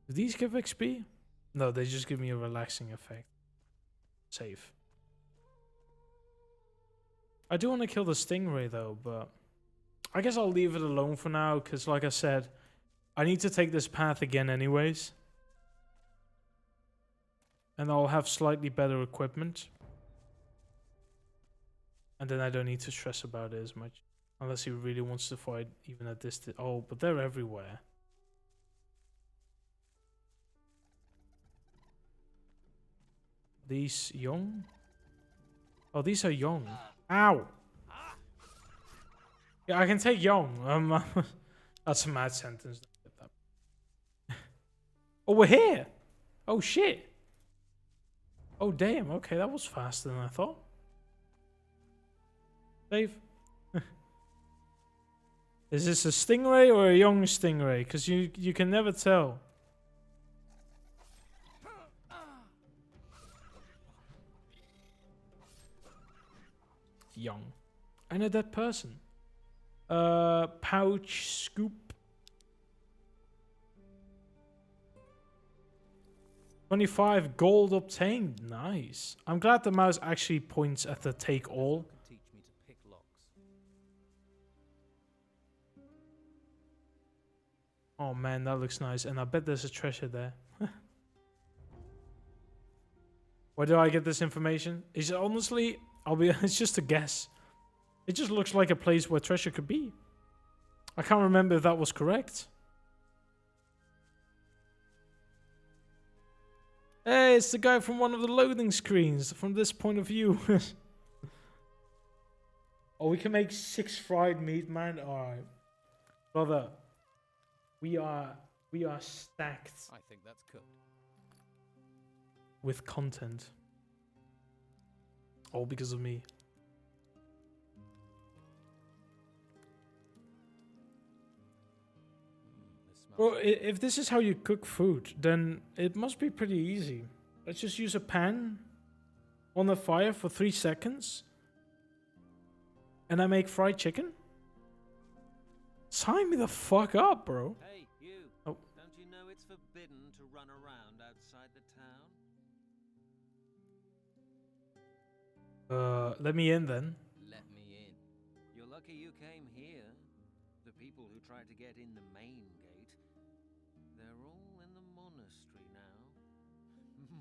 Do these give XP? No, they just give me a relaxing effect. Save. I do want to kill the stingray though, but I guess I'll leave it alone for now because like I said, I need to take this path again anyways. And I'll have slightly better equipment. And then I don't need to stress about it as much. Unless he really wants to fight even at this... Oh, but they're everywhere. These young? Oh, these are young. Ow! Yeah, I can take young. That's a mad sentence. Oh, we're here! Oh, shit! Oh, damn. Okay, that was faster than I thought. Save. Is this a stingray or a young stingray? Because you can never tell. Young. And a dead person. Pouch scoop. 25 gold obtained. Nice. I'm glad the mouse actually points at the take all. Could teach me to pick locks. Oh man, that looks nice. And I bet there's a treasure there. Where do I get this information? Is it honestly, it's just a guess. It just looks like a place where treasure could be. I can't remember if that was correct. Hey, it's the guy from one of the loading screens from this point of view. Oh, we can make 6 fried meat, man. Alright. Brother, we are stacked I think that's cooked. with content. All because of me. This smells Well, if this is how you cook food, then it must be pretty easy. Let's just use a pan on the fire for 3 seconds. And I make fried chicken? Sign me the fuck up, bro. Hey, you. Oh. Don't you know it's forbidden to run around outside the town? Let me in then. Let me in. You're lucky you came here. The people who tried to get in the main gate, they're all in the monastery now.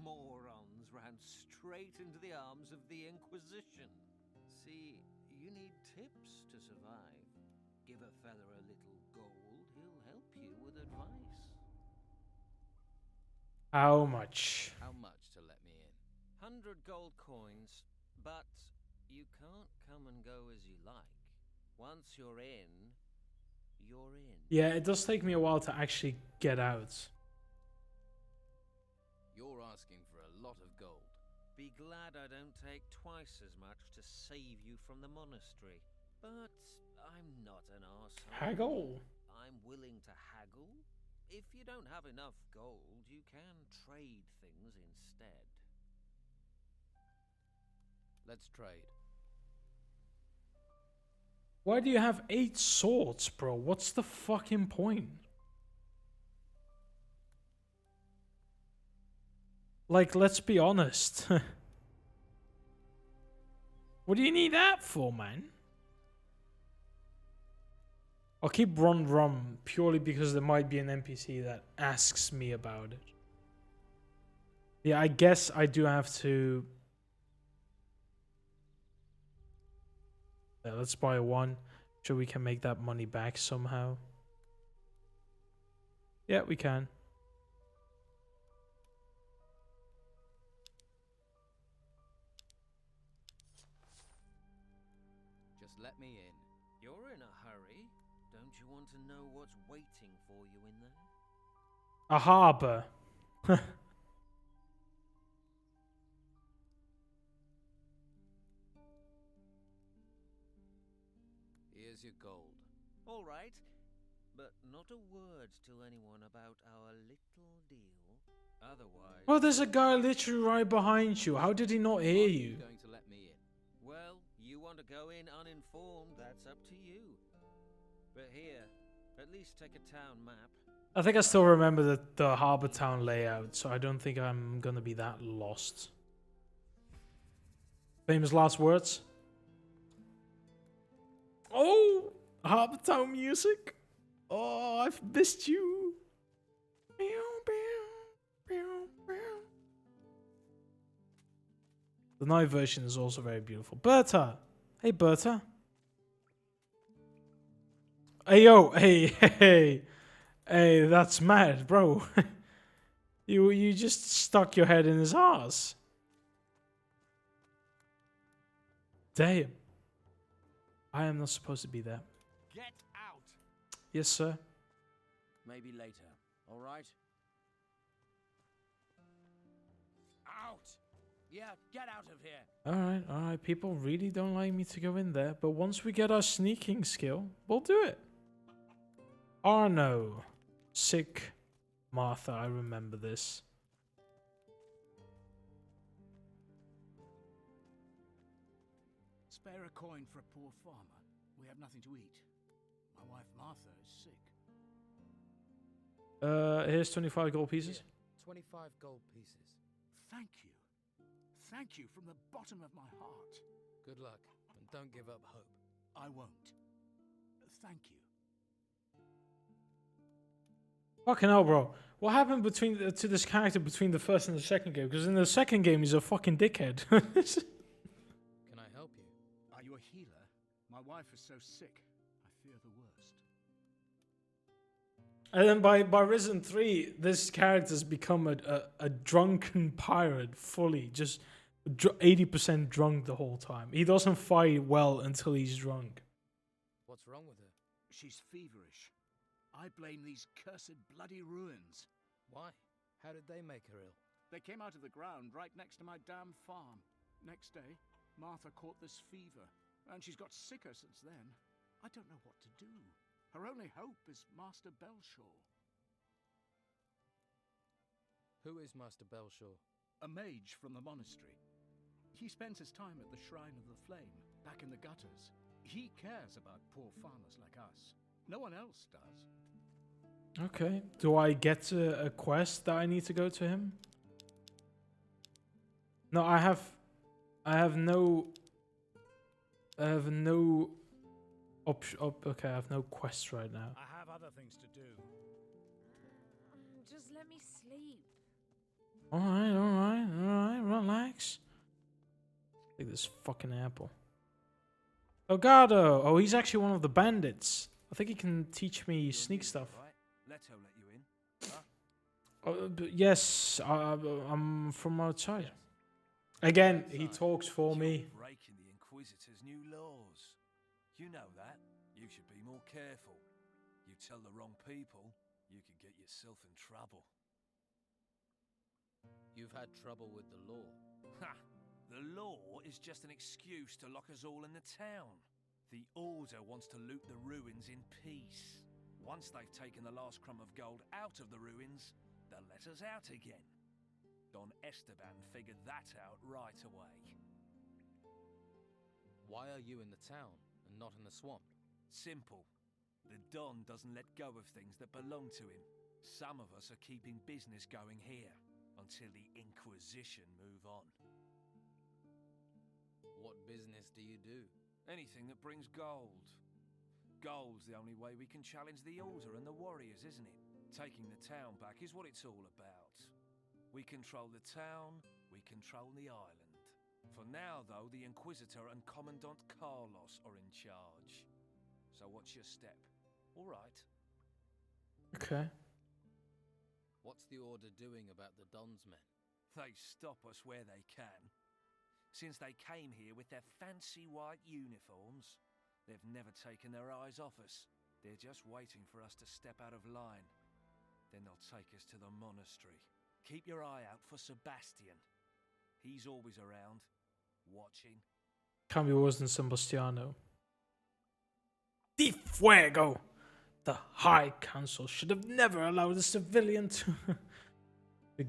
Morons ran straight into the arms of the Inquisition. See, you need tips to survive. Give a fella a little gold, he'll help you with advice. How much? How much to let me in? 100 gold coins, but you can't come and go as you like. Once you're in, you're in. Yeah, it does take me a while to actually get out. You're asking for a lot of gold. Be glad I don't take twice as much to save you from the monastery. But I'm not an arsehole. Haggle. I'm willing to haggle. If you don't have enough gold, you can trade things instead. Let's trade. Why do you have 8 swords, bro? What's the fucking point? Like, let's be honest. What do you need that for, man? I'll keep rum purely because there might be an NPC that asks me about it. Yeah, I guess I do have to... Yeah, let's buy 1. Sure we can make that money back somehow. Yeah, we can. Just let me in. You're in a hurry. Don't you want to know what's waiting for you in there? A harbor. Here's your gold. All right, but not a word to anyone about our little deal. Otherwise... Well, there's a guy literally right behind you. How did he not hear you? You're going to let me in. Well, you want to go in uninformed, that's up to you. But here, at least take a town map. I think I still remember the harbor town layout, so I don't think I'm gonna be that lost. Famous last words. Oh, harbor town music. Oh, I've missed you. The night version is also very beautiful. Berta. Hey, Berta. Hey, yo. Hey. Hey, that's mad, bro. You just stuck your head in his ass. Damn. I am not supposed to be there. Get out! Yes, sir. Maybe later, all right? Out! Yeah, get out of here. All right. People really don't like me to go in there, but once we get our sneaking skill, we'll do it. Arno. Sick Martha, I remember this. Spare a coin for a poor farmer. We have nothing to eat. My wife Martha is sick. Here's 25 gold pieces. Here, 25 gold pieces. Thank you. Thank you from the bottom of my heart. Good luck, and don't give up hope. I won't. Thank you. Fucking hell, bro. What happened between to this character between the first and the second game? Because in the second game, he's a fucking dickhead. Can I help you? Are you a healer? My wife is so sick. I fear the worst. And then by Risen 3, this character's become a drunken pirate, fully. Just 80% drunk the whole time. He doesn't fight well until he's drunk. What's wrong with her? She's feverish. I blame these cursed bloody ruins. Why? How did they make her ill? They came out of the ground right next to my damn farm. Next day, Martha caught this fever, and she's got sicker since then. I don't know what to do. Her only hope is Master Belshaw. Who is Master Belshaw? A mage from the monastery. He spends his time at the Shrine of the Flame, back in the gutters. He cares about poor farmers like us. No one else does. Okay. Do I get a quest that I need to go to him? No, I have no option. Okay, I have no quests right now. I have other things to do. Just let me sleep. Alright, relax. Take this fucking apple. Elgato! Oh, he's actually one of the bandits. I think he can teach me sneak stuff. Right? Leto let you in. Huh? Yes, I'm from outside. Again, he talks for me. Breaking the Inquisitor's new laws. You know that. You should be more careful. You tell the wrong people, you could get yourself in trouble. You've had trouble with the law. Ha! The law is just an excuse to lock us all in the town. The Order wants to loot the ruins in peace. Once they've taken the last crumb of gold out of the ruins, they'll let us out again. Don Esteban figured that out right away. Why are you in the town and not in the swamp? Simple. The Don doesn't let go of things that belong to him. Some of us are keeping business going here until the Inquisition move on. What business do you do? Anything that brings gold. Gold's the only way we can challenge the Order and the warriors, isn't it? Taking the town back is what it's all about. We control the town, we control the island. For now, though, the Inquisitor and Commandant Carlos are in charge. So what's your step? All right. Okay. What's the Order doing about the Don's men? They stop us where they can. Since they came here with their fancy white uniforms, they've never taken their eyes off us. They're just waiting for us to step out of line. Then they'll take us to the monastery. Keep your eye out for Sebastian. He's always around, watching. Can't be worse than Sebastiano. Di fuego! The High Council should have never allowed a civilian to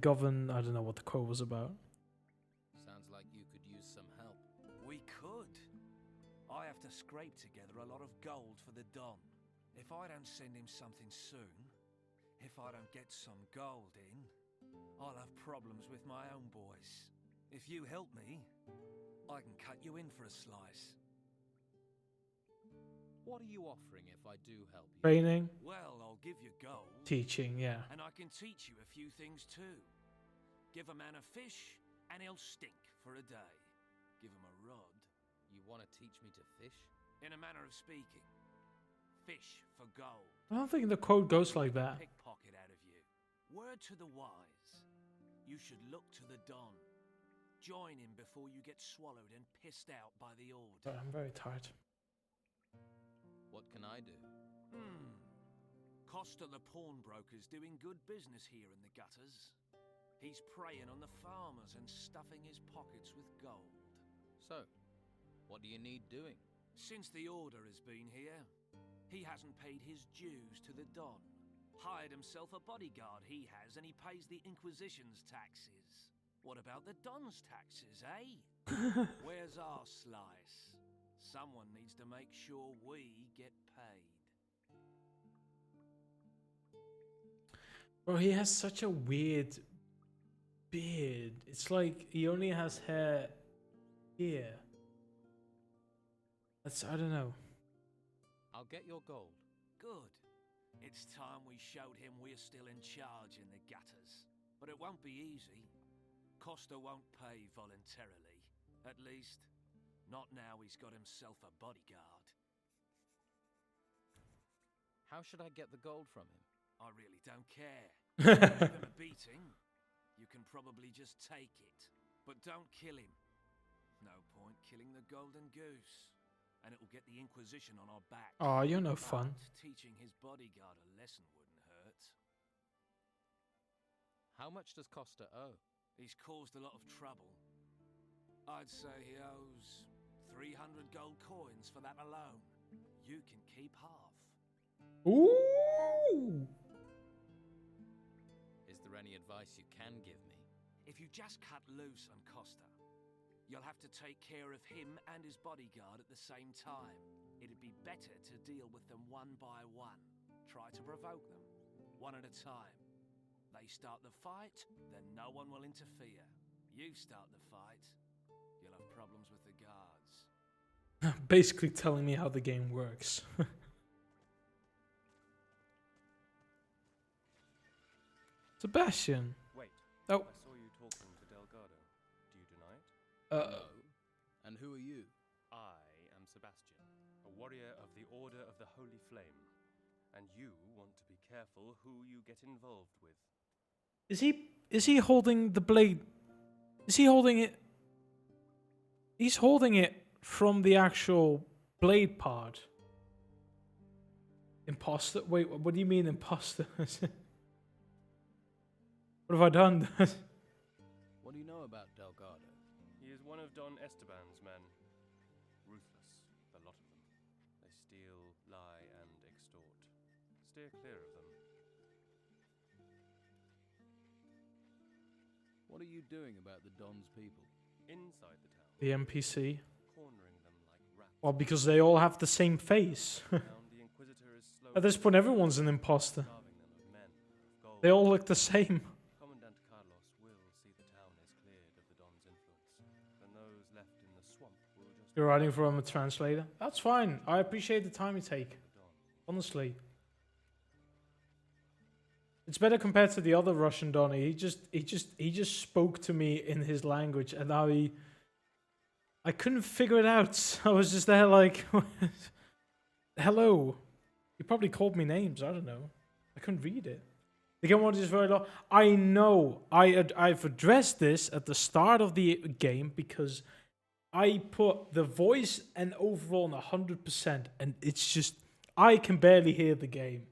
govern. I don't know what the quote was about. Sounds like you could use some help. We could. I have to scrape together a lot of gold for the Don. If I don't send him something soon, if I don't get some gold in, I'll have problems with my own boys. If you help me, I can cut you in for a slice. What are you offering if I do help you? Training, Well, I'll give you gold. teaching, yeah. And I can teach you a few things too. Give a man a fish, and he'll stink for a day. Give him a rod. You want to teach me to fish? In a manner of speaking. Fish for gold. I don't think the quote goes like that. Pickpocket out of you. Word to the wise. You should look to the Don. Join him before you get swallowed and pissed out by the Order. Sorry, I'm very tired. What can I do? Costa the pawnbroker's doing good business here in the gutters. He's preying on the farmers and stuffing his pockets with gold. So, what do you need doing? Since the Order has been here, He hasn't paid his dues to the Don. Hired himself a bodyguard, he has, and he pays the Inquisition's taxes. What about the Don's taxes, eh? Where's our slice? Someone needs to make sure we get paid. Bro, he has such a weird beard. It's like he only has hair here. I don't know. I'll get your gold. Good. It's time we showed him we're still in charge in the gutters. But it won't be easy. Costa won't pay voluntarily. At least, not now he's got himself a bodyguard. How should I get the gold from him? I really don't care. Give him a beating. You can probably just take it. But don't kill him. No point killing the golden goose. And it'll get the Inquisition on our back. Oh, you're no fun. Teaching his bodyguard a lesson wouldn't hurt. How much does Costa owe? He's caused a lot of trouble. I'd say he owes 300 gold coins for that alone. You can keep half. Ooh! Is there any advice you can give me? If you just cut loose on Costa, you'll have to take care of him and his bodyguard at the same time. It'd be better to deal with them one by one. Try to provoke them, one at a time. They start the fight, then no one will interfere. You start the fight, you'll have problems with the guards. Basically telling me how the game works. Sebastian. Wait. Oh. I saw you talking to Delgado. Do you deny it? No. And who are you? I am Sebastian, a warrior of the Order of the Holy Flame. And you want to be careful who you get involved with. Is he holding the blade? Is he holding it? He's holding it from the actual blade part. Imposter? Wait, what do you mean imposter? What have I done? What do you know about Delgado? He is one of Don Esteban's men. Ruthless, the lot of them. They steal, lie, and extort. Steer clear of them. What are you doing about the Don's people? Inside the town. The NPC. Cornering them like rats. Well, because they all have the same face. Down, the Inquisitor is At this point, everyone's an imposter. starving them of men, of gold. They all look the same. Commandant Carlos will see the town is cleared of the Don's influence. And those left in the swamp will just... You're writing from a translator. That's fine. I appreciate the time you take. Honestly. It's better compared to the other Russian Donny. He just spoke to me in his language, and now I couldn't figure it out. I was just there like, hello. He probably called me names. I don't know. I couldn't read it. The game is very long. I know. I've addressed this at the start of the game because I put the voice and overall on 100%, and it's just I can barely hear the game.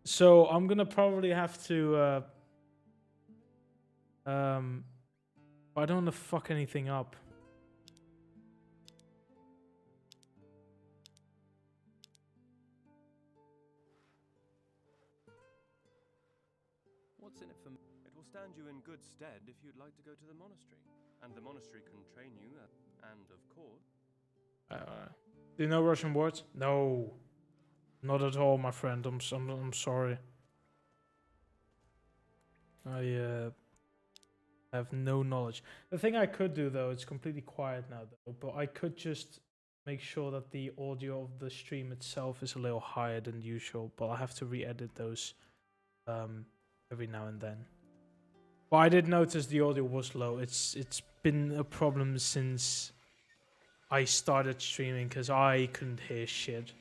So I'm gonna probably have to. I don't want to fuck anything up. What's in it for me? It will stand you in good stead if you'd like to go to the monastery. And the monastery can train you, and of course... Do you know Russian words? No. Not at all, my friend. I'm sorry. I have no knowledge. The thing I could do, though, it's completely quiet now, though, but I could just make sure that the audio of the stream itself is a little higher than usual, but I have to re-edit those every now and then. But I did notice the audio was low. It's been a problem since I started streaming because I couldn't hear shit.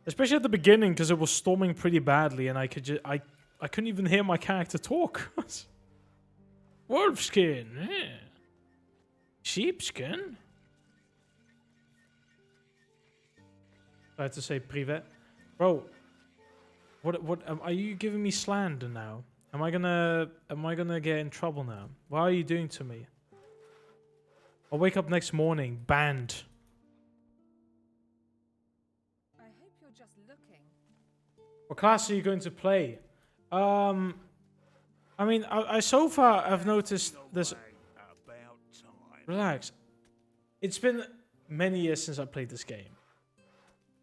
Especially at the beginning, because it was storming pretty badly, and I couldn't even hear my character talk. Wolfskin, yeah. Sheepskin. I had to say privet, bro. What are you giving me slander now? Am I gonna get in trouble now? What are you doing to me? I'll wake up next morning banned. I hope you're just looking. What class are you going to play? I mean, I so far I've noticed there's. Relax. It's been many years since I played this game.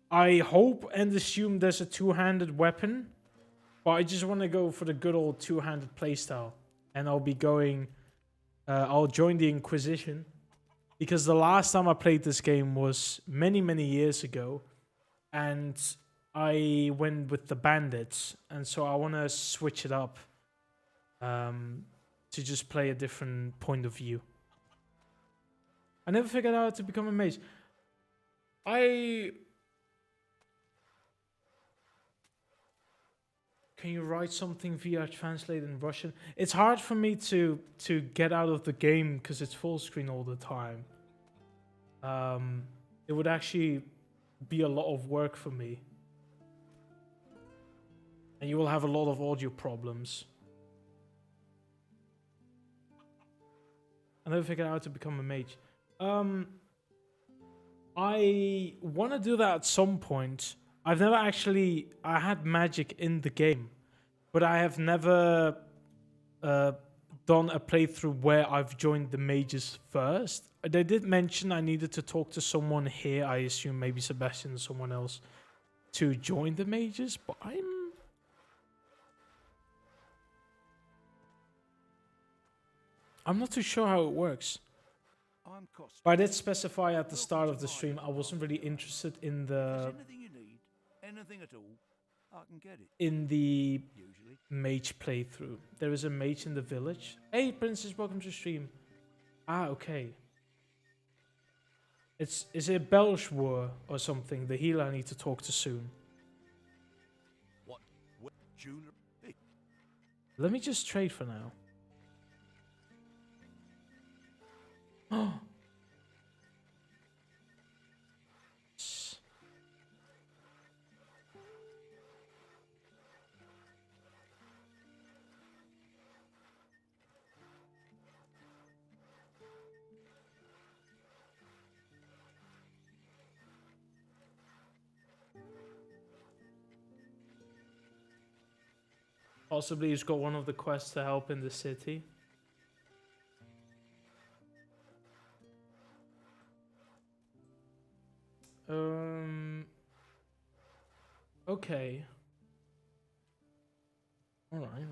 I hope and assume there's a two-handed weapon, but I just want to go for the good old two-handed playstyle, and I'll be going. I'll join the Inquisition, because the last time I played this game was many years ago, and I went with the bandits, and so I want to switch it up to just play a different point of view. I never figured out how to become a mage. Can you write something via translate in Russian? It's hard for me to get out of the game because it's full screen all the time. It would actually be a lot of work for me. And you will have a lot of audio problems. I never figured out how to become a mage. I want to do that at some point. I've never actually... I had magic in the game, but I have never done a playthrough where I've joined the mages first. They did mention I needed to talk to someone here, I assume maybe Sebastian or someone else, to join the mages, but I'm not too sure how it works. But I did specify at the start of the stream I wasn't really interested in the anything at all, I can get it. In the mage playthrough. There is a mage in the village. Hey Princess, welcome to stream. Ah, okay. Is it Belshwar or something? The healer I need to talk to soon. What? Junior? Let me just trade for now. Oh. Possibly he's got one of the quests to help in the city. Okay. Alright.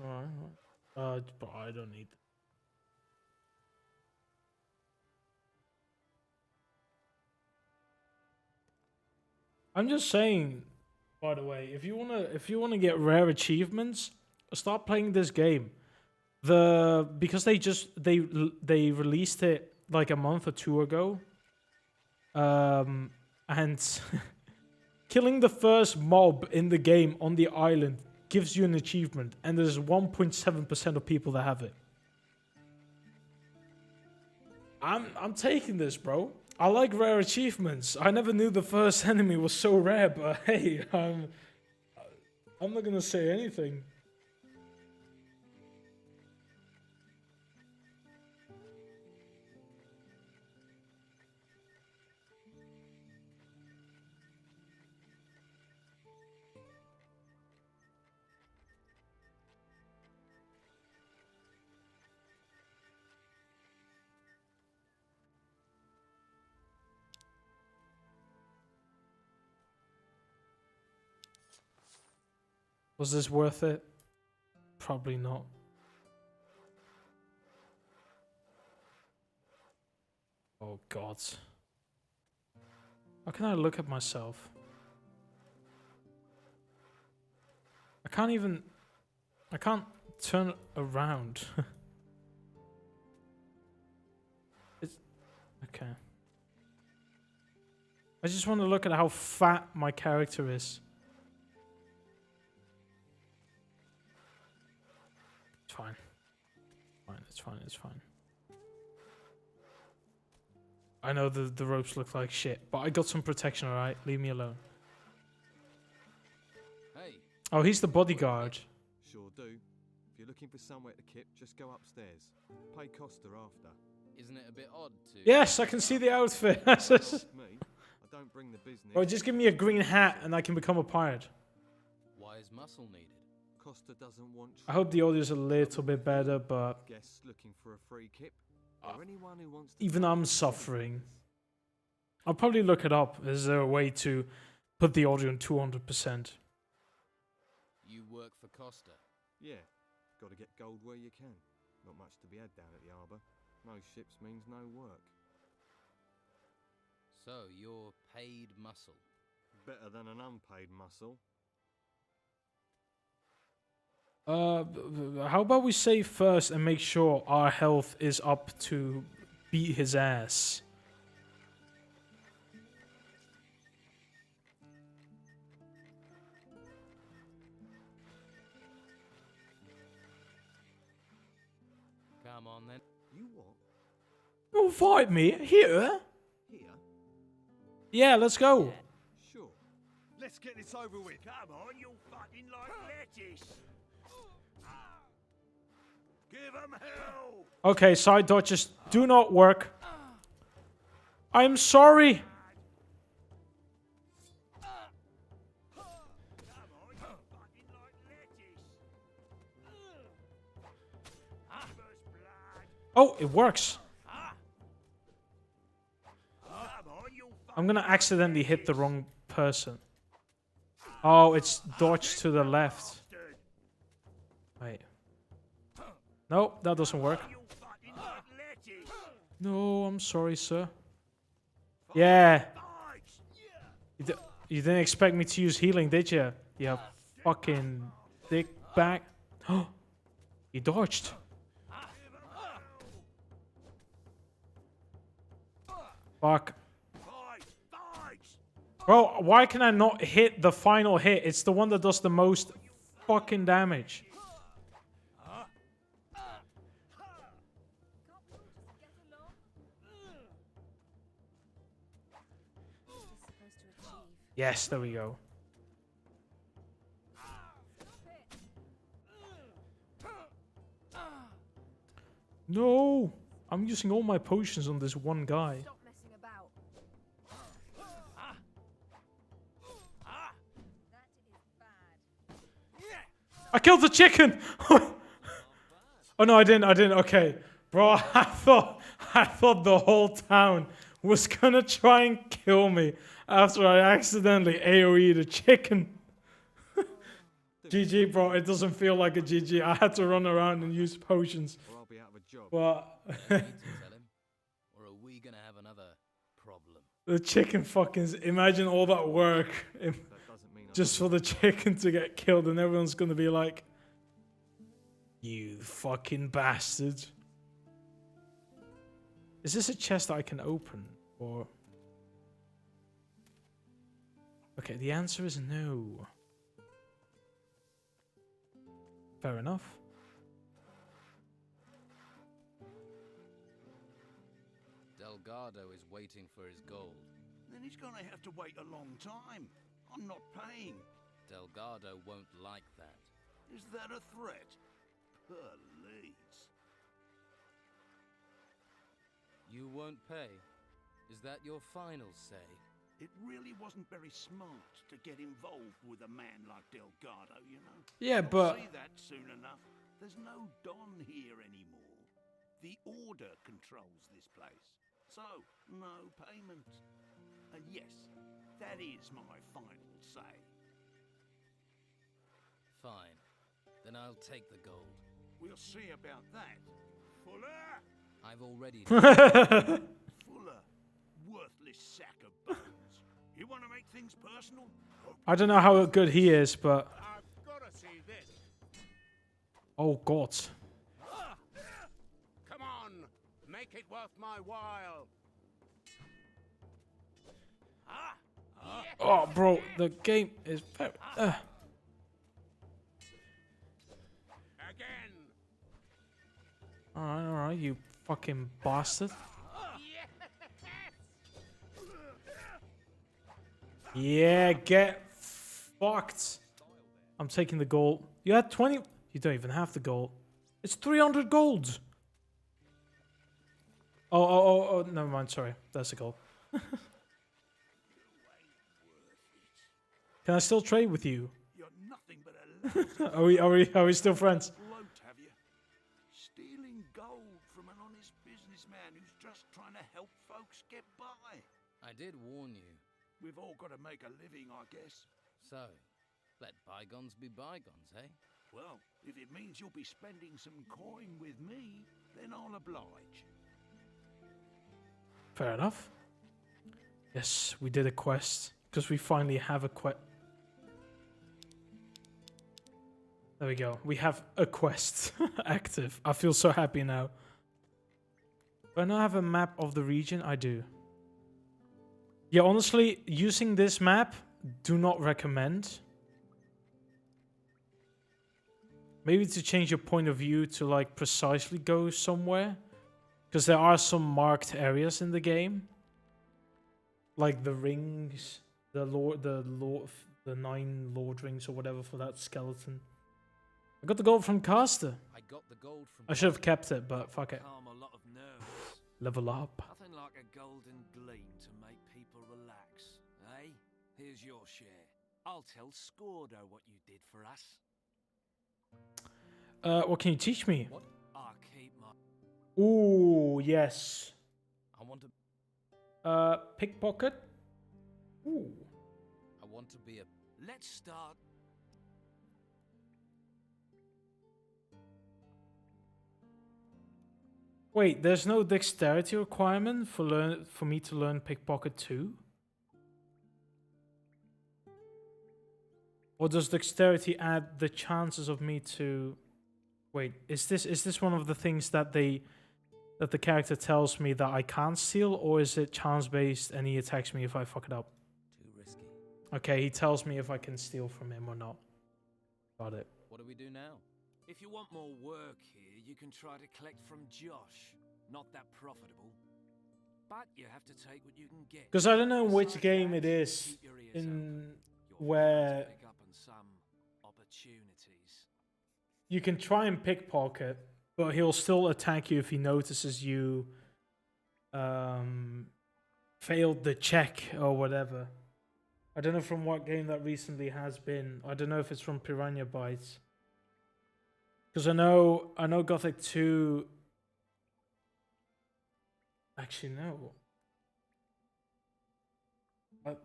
But I don't need. I'm just saying, by the way, if you wanna get rare achievements, start playing this game. Because they released it like a month or two ago. And killing the first mob in the game on the island gives you an achievement, and there's 1.7% of people that have it. I'm taking this, bro. I like rare achievements. I never knew the first enemy was so rare, but hey, I'm not gonna say anything. Was this worth it? Probably not. Oh God. How can I look at myself? I can't turn around. It's okay. I just want to look at how fat my character is. It's fine. I know the ropes look like shit, but I got some protection, alright? Leave me alone. Hey. Oh, he's the bodyguard. Sure do. If you're looking for somewhere to kip, just go upstairs. Pay Costa after. Isn't it a bit odd to... Yes, I can see the outfit. Me, I I don't bring the business. Bro, just give me a green hat and I can become a pirate. Why is muscle needed? Costa doesn't want. I hope the audio is a little bit better, but Guests looking for a free kip, or anyone who wants to even I'm suffering. I'll probably look it up. Is there a way to put the audio on 200%? You work for Costa. Yeah, got to get gold where you can. Not much to be had down at the harbour. No ships means no work. So you're paid muscle. Better than an unpaid muscle. How about we save first and make sure our health is up to beat his ass? Come on then. You what? You'll fight me here? Here? Yeah, let's go. Sure. Let's get this over with. Come on, you fucking like lettuce. Give 'em hell. Okay, side dodges do not work. I'm sorry. Oh, it works. I'm gonna accidentally hit the wrong person. Oh, it's dodged to the left. Wait. Nope, that doesn't work. No, I'm sorry, sir. Yeah. You didn't expect me to use healing, did you? You fucking dick bag. Oh, he dodged. Fuck. Bro, why can I not hit the final hit? It's the one that does the most fucking damage. Yes, there we go. No! I'm using all my potions on this one guy. Stop messing about. That is bad. I killed the chicken! Oh no, I didn't. Okay. Bro, I thought the whole town was gonna try and kill me after I accidentally AoE the chicken. GG, bro. It doesn't feel like a GG. I had to run around and use potions. Or I'll be out of a job. But Do you need to tell him? Or are we gonna have another problem? the chicken fucking... Imagine all that work That doesn't mean just for the chicken to get killed, and everyone's gonna be like, you fucking bastard. Is this a chest that I can open? Or... Okay, the answer is no. Fair enough. Delgado is waiting for his gold. Then he's gonna have to wait a long time. I'm not paying. Delgado won't like that. Is that a threat? Police. You won't pay? Is that your final say? It really wasn't very smart to get involved with a man like Delgado, you know. Yeah, You'll but... see that soon enough. There's no Don here anymore. The Order controls this place. So, no payment. And yes, that is my final say. Fine. Then I'll take the gold. We'll see about that. Fuller! I've already... Fuller, worthless sack of bones. You want to make things personal? I don't know how good he is, but... I've got to see this. Oh, God. Come on, make it worth my while. Oh, bro, the game is very... Again. Alright, you fucking bastard. Yeah, get fucked. I'm taking the gold. You had 20... You don't even have the gold. It's 300 gold. Oh, never mind, sorry. That's the gold. Can I still trade with you? You're nothing but a Are we still friends? bloat, have you? Stealing gold from an honest businessman who's just trying to help folks get by. I did warn you. We've all got to make a living, I guess. So, let bygones be bygones, eh? Well, if it means you'll be spending some coin with me, then I'll oblige. Fair enough. Yes, we did a quest. Because we finally have a quest. There we go. We have a quest active. I feel so happy now. Do I now have a map of the region? I do. Yeah, honestly, using this map, do not recommend. Maybe to change your point of view to like precisely go somewhere. Because there are some marked areas in the game. Like the rings, the 9 Lord rings or whatever for that skeleton. I got the gold from Caster. I got the gold from... I should have kept it, but fuck it. Calm a lot of nerves. Level up. Nothing like a golden gleam to make people relax. Eh? Here's your share. I'll tell Scordo what you did for us. What can you teach me? What? I'll keep my... Ooh, yes. I want to... Pickpocket. Ooh. I want to be a... Let's start... Wait, there's no dexterity requirement for me to learn pickpocket too? Or does dexterity add the chances of me to... Wait, is this one of the things that the character tells me that I can't steal, or is it chance based and he attacks me if I fuck it up? Too risky. Okay, he tells me if I can steal from him or not. Got it. What do we do now? If you want more work here, you can try to collect from Josh. Not that profitable. But you have to take what you can get. Because I don't know which Besides game that, it is keep your ears in You're where bound to pick up on some opportunities. you can try and pickpocket, but he'll still attack you if he notices you failed the check or whatever. I don't know from what game that recently has been. I don't know if it's from Piranha Bytes. Because I know Gothic 2... Actually, no.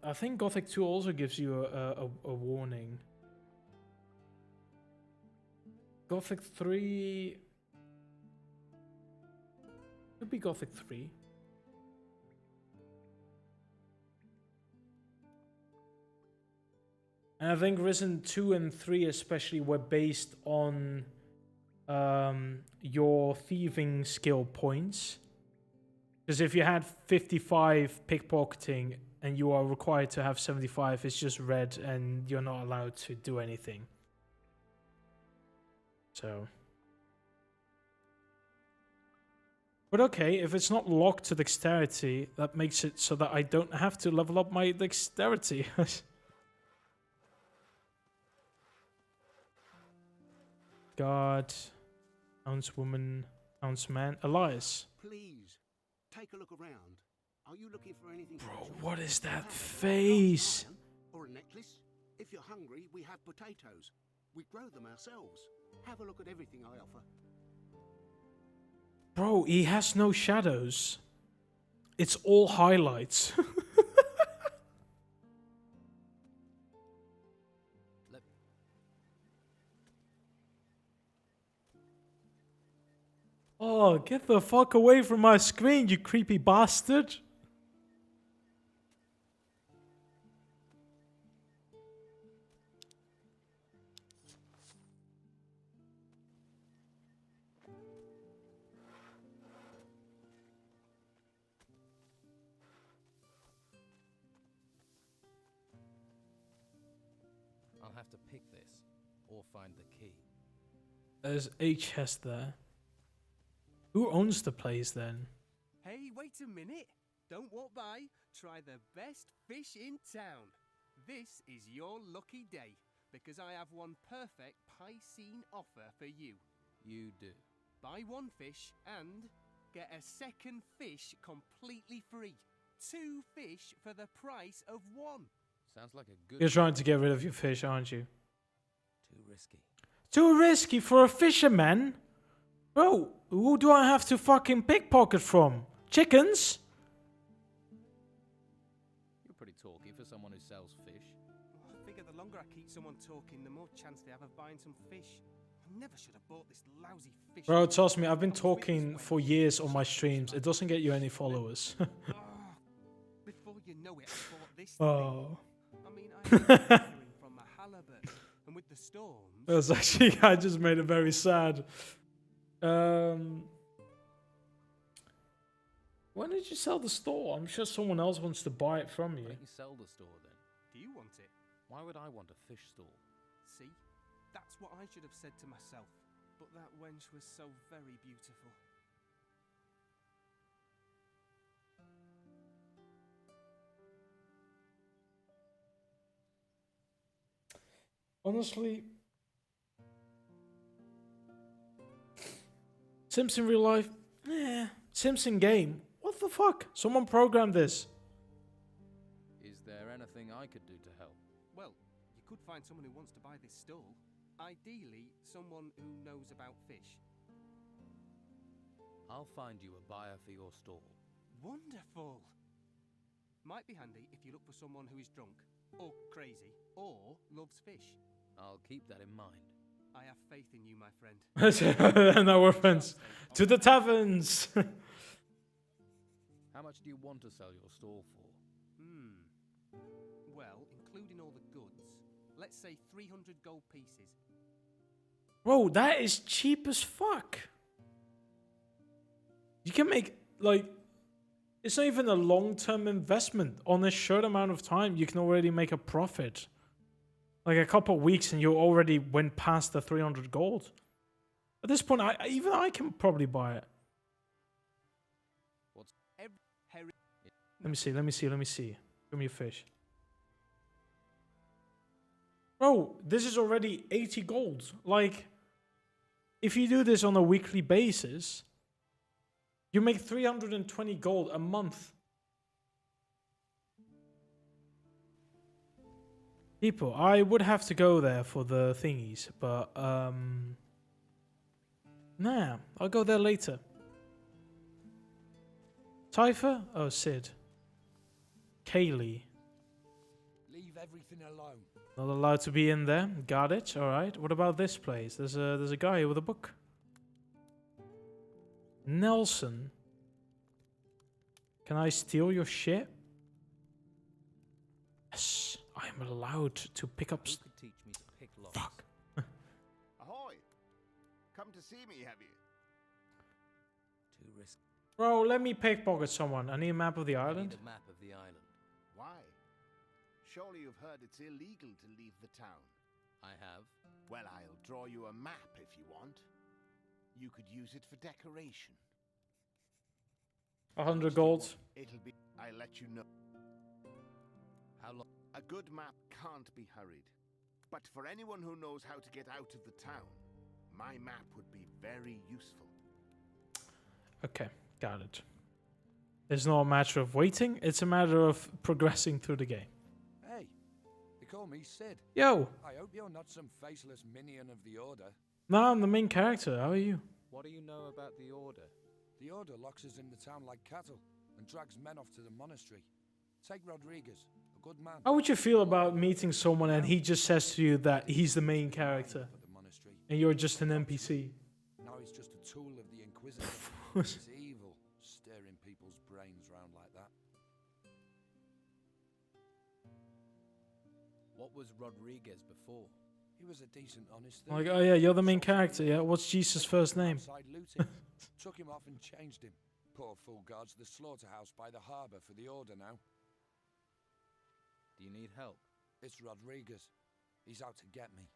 I think Gothic 2 also gives you a warning. Gothic 3... Could be Gothic 3. And I think Risen 2 and 3 especially were based on your thieving skill points. Because if you had 55 pickpocketing and you are required to have 75, it's just red and you're not allowed to do anything. So. But okay, if it's not locked to dexterity, that makes it so that I don't have to level up my dexterity. God, ouncewoman, ounceman, Elias. Please, take a look around. Are you looking for anything? Bro, what is that face? Or a necklace? If you're hungry, we have potatoes. We grow them ourselves. Have a look at everything I offer. Bro, he has no shadows. It's all highlights. Oh, get the fuck away from my screen, you creepy bastard. I'll have to pick this, or find the key. There's a chest there. Who owns the place then? Hey, wait a minute. Don't walk by. Try the best fish in town. This is your lucky day, because I have one perfect Piscine offer for you. You do. Buy one fish and get a second fish completely free. 2 fish for the price of 1. Sounds like a good. You're trying to get rid of your fish, aren't you? Too risky. Too risky for a fisherman? Bro, who do I have to fucking pickpocket from? Chickens? You're pretty talky for someone who sells fish. I figure the longer I keep someone talking, the more chance they have of buying some fish. I never should have bought this lousy fish. Bro, trust me, I've been talking for years on my streams. It doesn't get you any followers. Before you know it, I bought this Oh. thing. I mean, I had hearing from a halibut, and with the storms. That's actually, I just made it very sad. When did you sell the store? I'm sure someone else wants to buy it from you. Why don't you sell the store then? Do you want it? Why would I want a fish stall? See? That's what I should have said to myself. But that wench was so very beautiful. Honestly, Sims in real life? Yeah. Sims in game? What the fuck? Someone programmed this. Is there anything I could do to help? Well, you could find someone who wants to buy this stall. Ideally, someone who knows about fish. I'll find you a buyer for your stall. Wonderful! Might be handy if you look for someone who is drunk, or crazy, or loves fish. I'll keep that in mind. I have faith in you, my friend. No offense. To the taverns! How much do you want to sell your stall for? Well, including all the goods, let's say 300 gold pieces. Bro, that is cheap as fuck. You can make, like, it's not even a long-term investment. On a short amount of time, you can already make a profit. Like a couple of weeks and you already went past the 300 gold. At this point, even I can probably buy it. What's Let me see. Give me a fish. Bro, this is already 80 gold. Like, if you do this on a weekly basis, you make 320 gold a month. People, I would have to go there for the thingies, but nah, I'll go there later. Typher? Oh, Sid. Kaylee. Leave everything alone. Not allowed to be in there. Got it. All right. What about this place? There's a guy here with a book. Nelson. Can I steal your shit? Yes. I am allowed to pick up. Who could teach me to pick locks? Fuck. Ahoy! Come to see me, have you? Too risky. Bro, let me pickpocket someone. I need a map of the I island. need a map of the island. Why? Surely you've heard it's illegal to leave the town. I have. Well, I'll draw you a map if you want. You could use it for decoration. 100 gold. It'll be... I'll let you know. How long? A good map can't be hurried. But for anyone who knows how to get out of the town, my map would be very useful. Okay, got it. It's not a matter of waiting, it's a matter of progressing through the game. Hey, they call me Sid. Yo! I hope you're not some faceless minion of the Order. No, I'm the main character. How are you? What do you know about the Order? The Order locks us in the town like cattle and drags men off to the monastery. Take Rodriguez, a good man. How would you feel about meeting someone and he just says to you that he's the main character and you're just an NPC? Now he's just a tool of the Inquisitor. It's evil, stirring people's brains round like that. What was Rodriguez before? He was a decent, honest thief. Like, oh yeah, you're the main character, yeah? What's Jesus' first name? Outside looting. Took him off and changed him. Poor fool guards the slaughterhouse by the harbour for the Order now. Do you need help? It's Rodriguez. He's out to get me.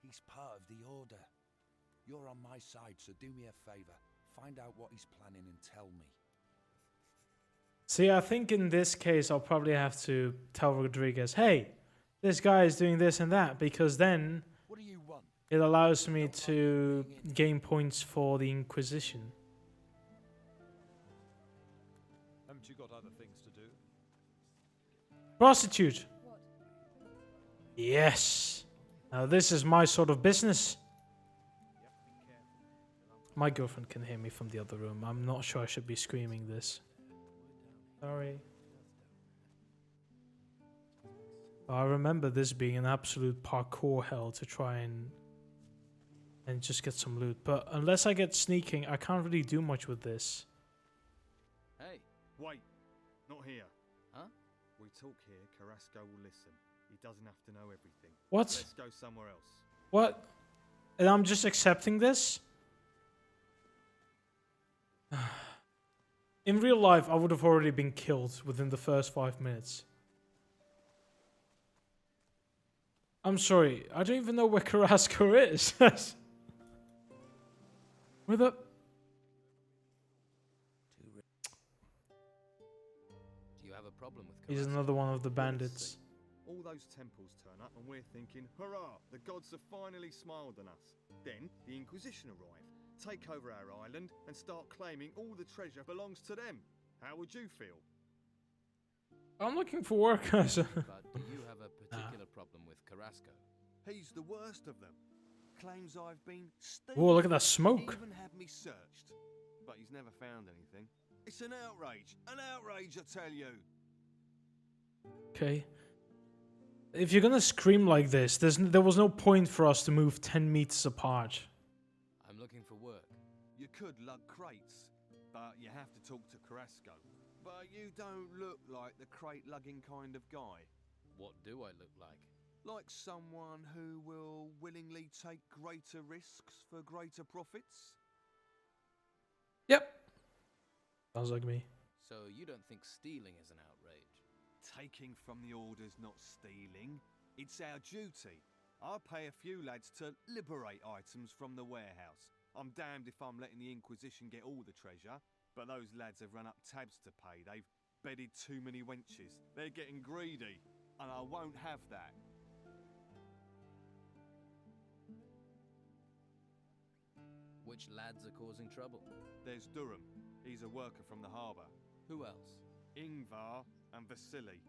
He's part of the Order. You're on my side, so do me a favour. Find out what he's planning and tell me. See, I think in this case, I'll probably have to tell Rodriguez, hey, this guy is doing this and that, because then What do you want? it allows me to gain points for the Inquisition. Haven't you got other things to do? Prostitute! What? Yes. Now this is my sort of business. My girlfriend can hear me from the other room. I'm not sure I should be screaming this. Sorry. I remember this being an absolute parkour hell to try and just get some loot. But unless I get sneaking, I can't really do much with this. Hey. Wait, not here. Huh? We talk here, Carrasco will listen. He doesn't have to know everything. What? Let's go somewhere else. What? And I'm just accepting this? In real life, I would have already been killed within the first 5 minutes. I'm sorry, I don't even know where Carrasco is. Where the... Do you have a problem with He's Carrasco? another one of the bandits. All those temples turn up and we're thinking, hurrah, the gods have finally smiled on us. Then the Inquisition arrive, take over our island and start claiming all the treasure belongs to them. How would you feel? I'm looking for work. But do you have a particular problem with Carrasco? He's the worst of them. Claims I've been Whoa, look at that smoke. Even had me searched. But he's never found anything. It's an outrage. An outrage, I tell you. Okay. If you're gonna scream like this, there was no point for us to move 10 meters apart. I'm looking for work. You could lug crates, but you have to talk to Carrasco. But you don't look like the crate-lugging kind of guy. What do I look like? Like someone who will willingly take greater risks for greater profits? Yep. Sounds like me. So you don't think stealing is an outrage? Taking from the order's not stealing. It's our duty. I pay a few lads to liberate items from the warehouse. I'm damned if I'm letting the Inquisition get all the treasure, but those lads have run up tabs to pay. They've bedded too many wenches. They're getting greedy, and I won't have that. Which lads are causing trouble? There's Durham. He's a worker from the harbour. Who else? Ingvar and Vasily.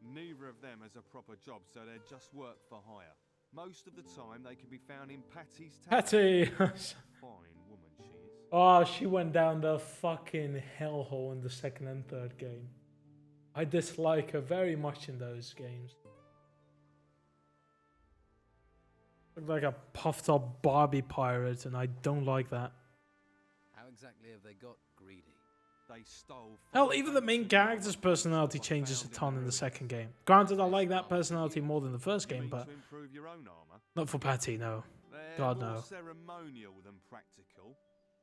Neither of them has a proper job, so they're just work for hire. Most of the time, they can be found in Patty's tavern. Patty! Fine woman she is. Oh, she went down the fucking hellhole in the second and third game. I dislike her very much in those games. Look like a puffed up Barbie pirate, and I don't like that. How exactly have they got greedy? They stole. Hell, even the main character's personality changes a ton in the second game. Granted, I like that personality more than the first game, but To improve your own armor. not for Patty, no. They're God, more no. ceremonial than practical,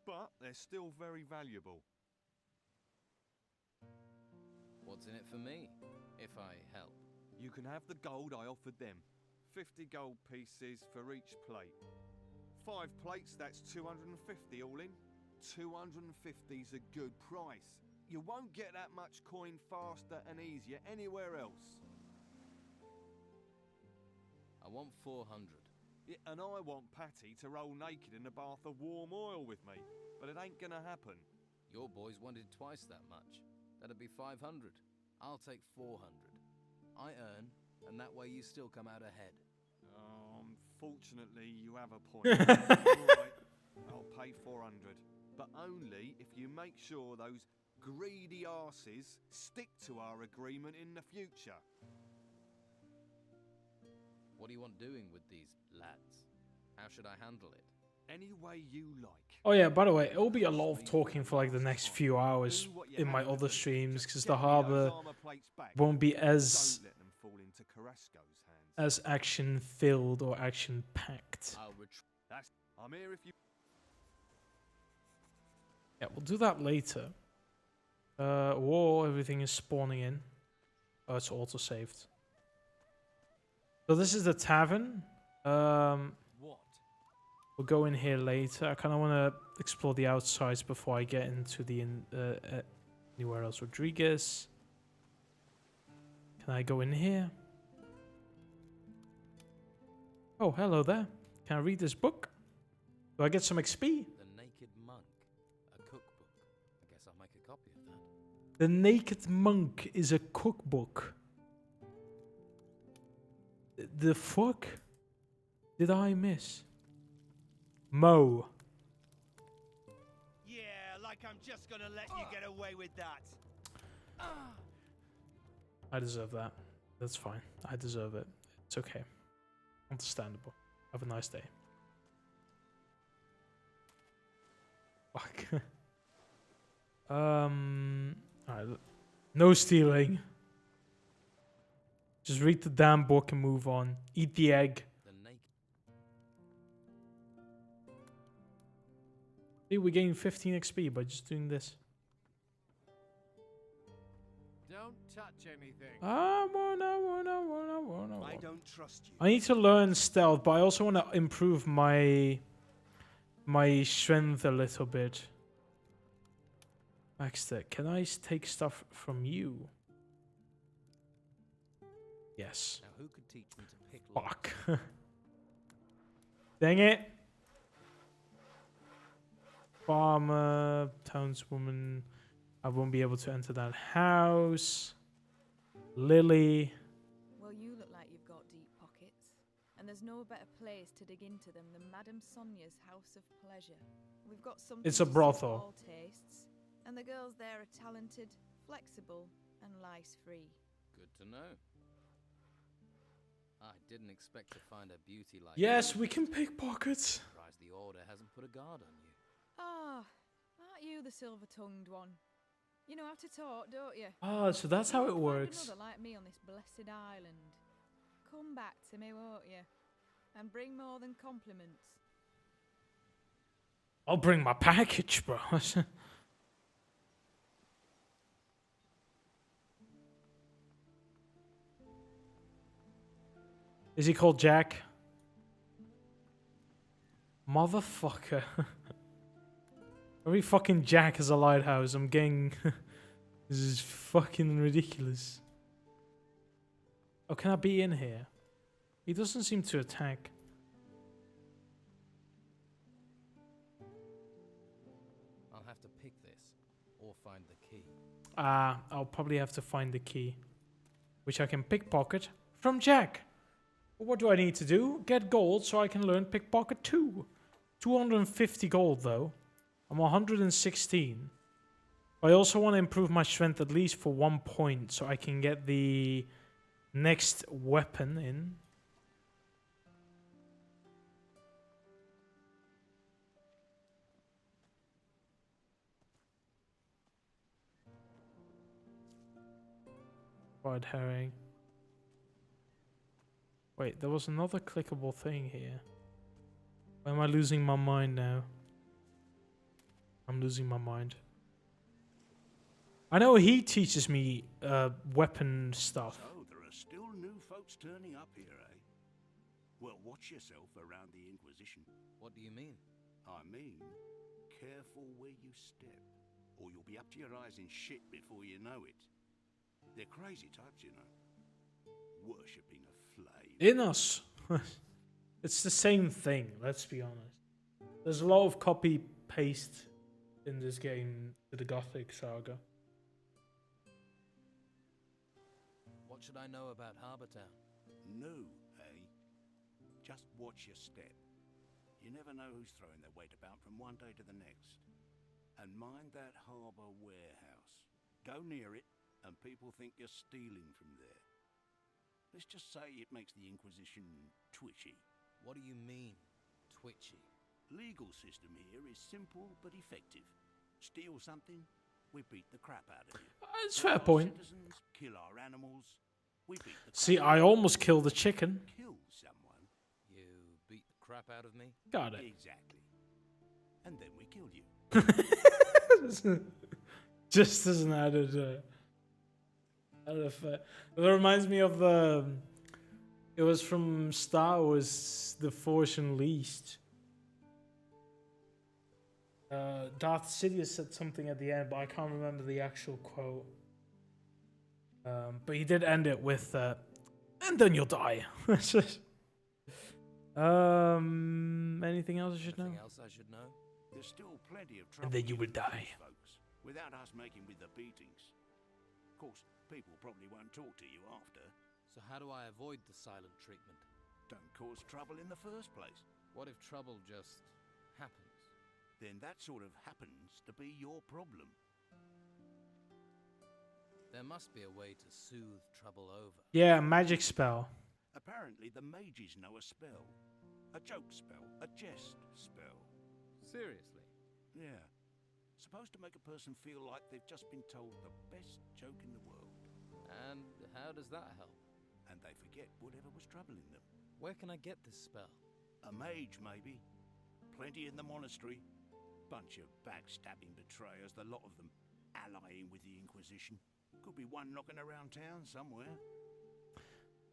but they're still very valuable. What's in it for me, if I help? You can have the gold I offered them. 50 gold pieces for each plate. 5 plates, that's 250 all in. 250's a good price. You won't get that much coin faster and easier anywhere else. I want 400. Yeah, and I want Patty to roll naked in a bath of warm oil with me, but it ain't gonna happen. Your boys wanted twice that much. That'd be 500. I'll take 400. I earn, and that way you still come out ahead. Fortunately, you have a point. Alright, I'll pay 400. But only if you make sure those greedy arses stick to our agreement in the future. What do you want doing with these lads? How should I handle it? Any way you like. Oh yeah, by the way, it'll be a lot of talking for like the next few hours in my other streams, because the harbour won't be as action filled or action packed. I'm here if you. Yeah, we'll do that later. Whoa, everything is spawning in. Oh, it's auto saved. So this is the tavern. We'll go in here later. I kind of want to explore the outsides before I get into the anywhere else. Rodriguez. Can I go in here? Oh, hello there. Can I read this book? Do I get some XP? The Naked Monk. A cookbook. I guess I'll make a copy of that. The Naked Monk is a cookbook. The fuck did I miss? Mo. Yeah, like I'm just gonna let you get away with that. I deserve that. That's fine. I deserve it. It's okay. Understandable. Have a nice day. Fuck. Alright. No stealing. Just read the damn book and move on. Eat the egg. See, we gain 15 XP by just doing this. Don't touch anything. I don't trust you. I need to learn stealth, but I also want to improve my strength a little bit. Baxter, can I take stuff from you? Yes. Now who could teach me to pick Fuck. Dang it. Farmer, townswoman. I won't be able to enter that house. Lily. Well, you look like you've got deep pockets. And there's no better place to dig into them than Madame Sonia's House of Pleasure. We've got something It's a to suit brothel. all tastes. And the girls there are talented, flexible, and lice-free. Good to know. I didn't expect to find a beauty like Yes, you. we can pickpockets. Surprised the order hasn't put a guard on you. Ah, aren't you the silver-tongued one? You know how to talk, don't you? Ah, so that's how it Find works. another like me on this blessed island. Come back to me, won't you? And bring more than compliments. I'll bring my package, bro. Is he called Jack? Motherfucker. Every fucking Jack is a lighthouse. I'm getting... This is fucking ridiculous. Oh, can I be in here? He doesn't seem to attack. I'll have to pick this or find the key. I'll probably have to find the key, which I can pickpocket from Jack. What do I need to do? Get gold so I can learn pickpocket 2. 250 gold though. I'm 116. I also want to improve my strength at least for 1 point so I can get the next weapon in. Fried herring. Wait, there was another clickable thing here. Why am I losing my mind now? I'm losing my mind. I know he teaches me weapon stuff. So there are still new folks turning up here, eh? Well, watch yourself around the Inquisition. What do you mean? I mean, careful where you step, or you'll be up to your eyes in shit before you know it. They're crazy types, you know. Worshipping a flame. In us. It's the same thing, let's be honest. There's a lot of copy paste in this game to the Gothic saga. What should I know about Harbour Town? No, eh? Just watch your step. You never know who's throwing their weight about from one day to the next. And mind that harbour warehouse. Go near it, and people think you're stealing from there. Let's just say it makes the Inquisition twitchy. What do you mean, twitchy? Legal system here is simple but effective. Steal something, we beat the crap out of you. That's a fair point. Citizens, kill our animals, we beat the See, crap I out of almost killed the chicken. you. Kill someone. You beat the crap out of me? Got it. Exactly. And then we kill you. Just as an added effect. That reminds me of the... It was from Star Wars, The Force Unleashed. Darth Sidious said something at the end, but I can't remember the actual quote. But he did end it with, and then you'll die. Anything else I should know? Anything else I should know? There's still plenty of trouble. And then you will with die. these folks, without us making with the beatings. Of course, people probably won't talk to you after, So how do I avoid the silent treatment? Don't cause trouble in the first place. What if trouble just happens? Then that sort of happens to be your problem. There must be a way to soothe trouble over. Yeah, magic spell. Apparently the mages know a spell. A joke spell. A jest spell. Seriously? Yeah. Supposed to make a person feel like they've just been told the best joke in the world. And how does that help? And they forget whatever was troubling them. Where can I get this spell? A mage, maybe. Plenty in the monastery. Bunch of backstabbing betrayers, the lot of them allying with the Inquisition. Could be one knocking around town somewhere.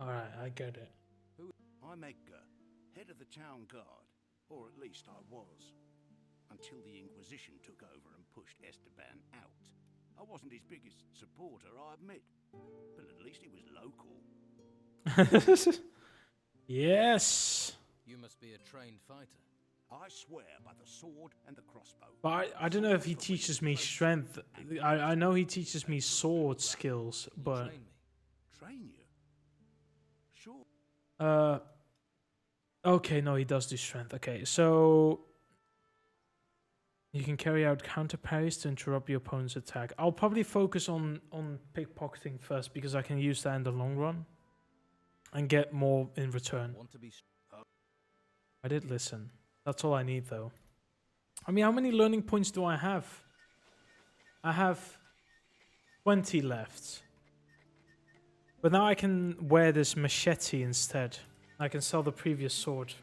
Alright, I get it. I'm Edgar, head of the town guard. Or at least I was. Until the Inquisition took over and pushed Esteban out. I wasn't his biggest supporter, I admit. But at least he was local. Yes. You must be a trained fighter. I swear by the sword and the crossbow. But I don't know if he teaches me strength. I know he teaches me sword skills, but... Train you? Sure. Okay, no, he does do strength. Okay, so... You can carry out counter parries to interrupt your opponent's attack. I'll probably focus on pickpocketing first because I can use that in the long run. And get more in return. I did listen. That's all I need, though. I mean, how many learning points do I have? I have 20 left. But now I can wear this machete instead. I can sell the previous sword.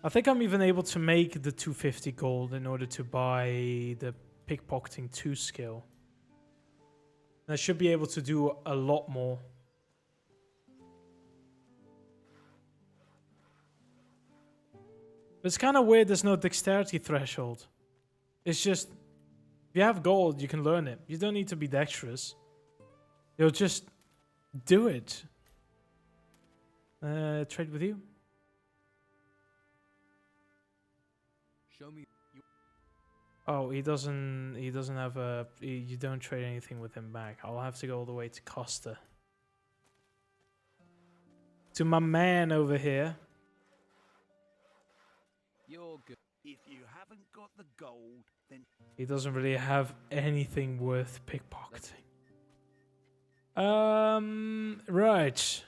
I think I'm even able to make the 250 gold in order to buy the pickpocketing 2 skill. And I should be able to do a lot more. But it's kind of weird there's no dexterity threshold. It's just, if you have gold, you can learn it. You don't need to be dexterous. You'll just do it. Trade with you? Show me. Oh, he doesn't have a... You don't trade anything with him back. I'll have to go all the way to Costa. To my man over here. You're good. If you haven't got the gold, then... He doesn't really have anything worth pickpocketing. Right.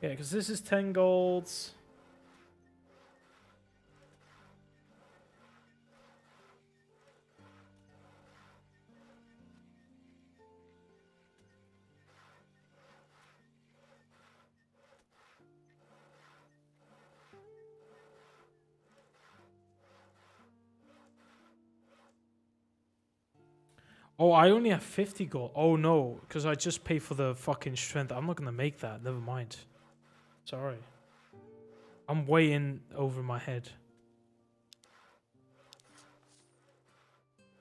Yeah, because this is 10 golds. Oh, I only have 50 gold. Oh no, because I just pay for the fucking strength. I'm not gonna make that. Never mind. Sorry. I'm way in over my head.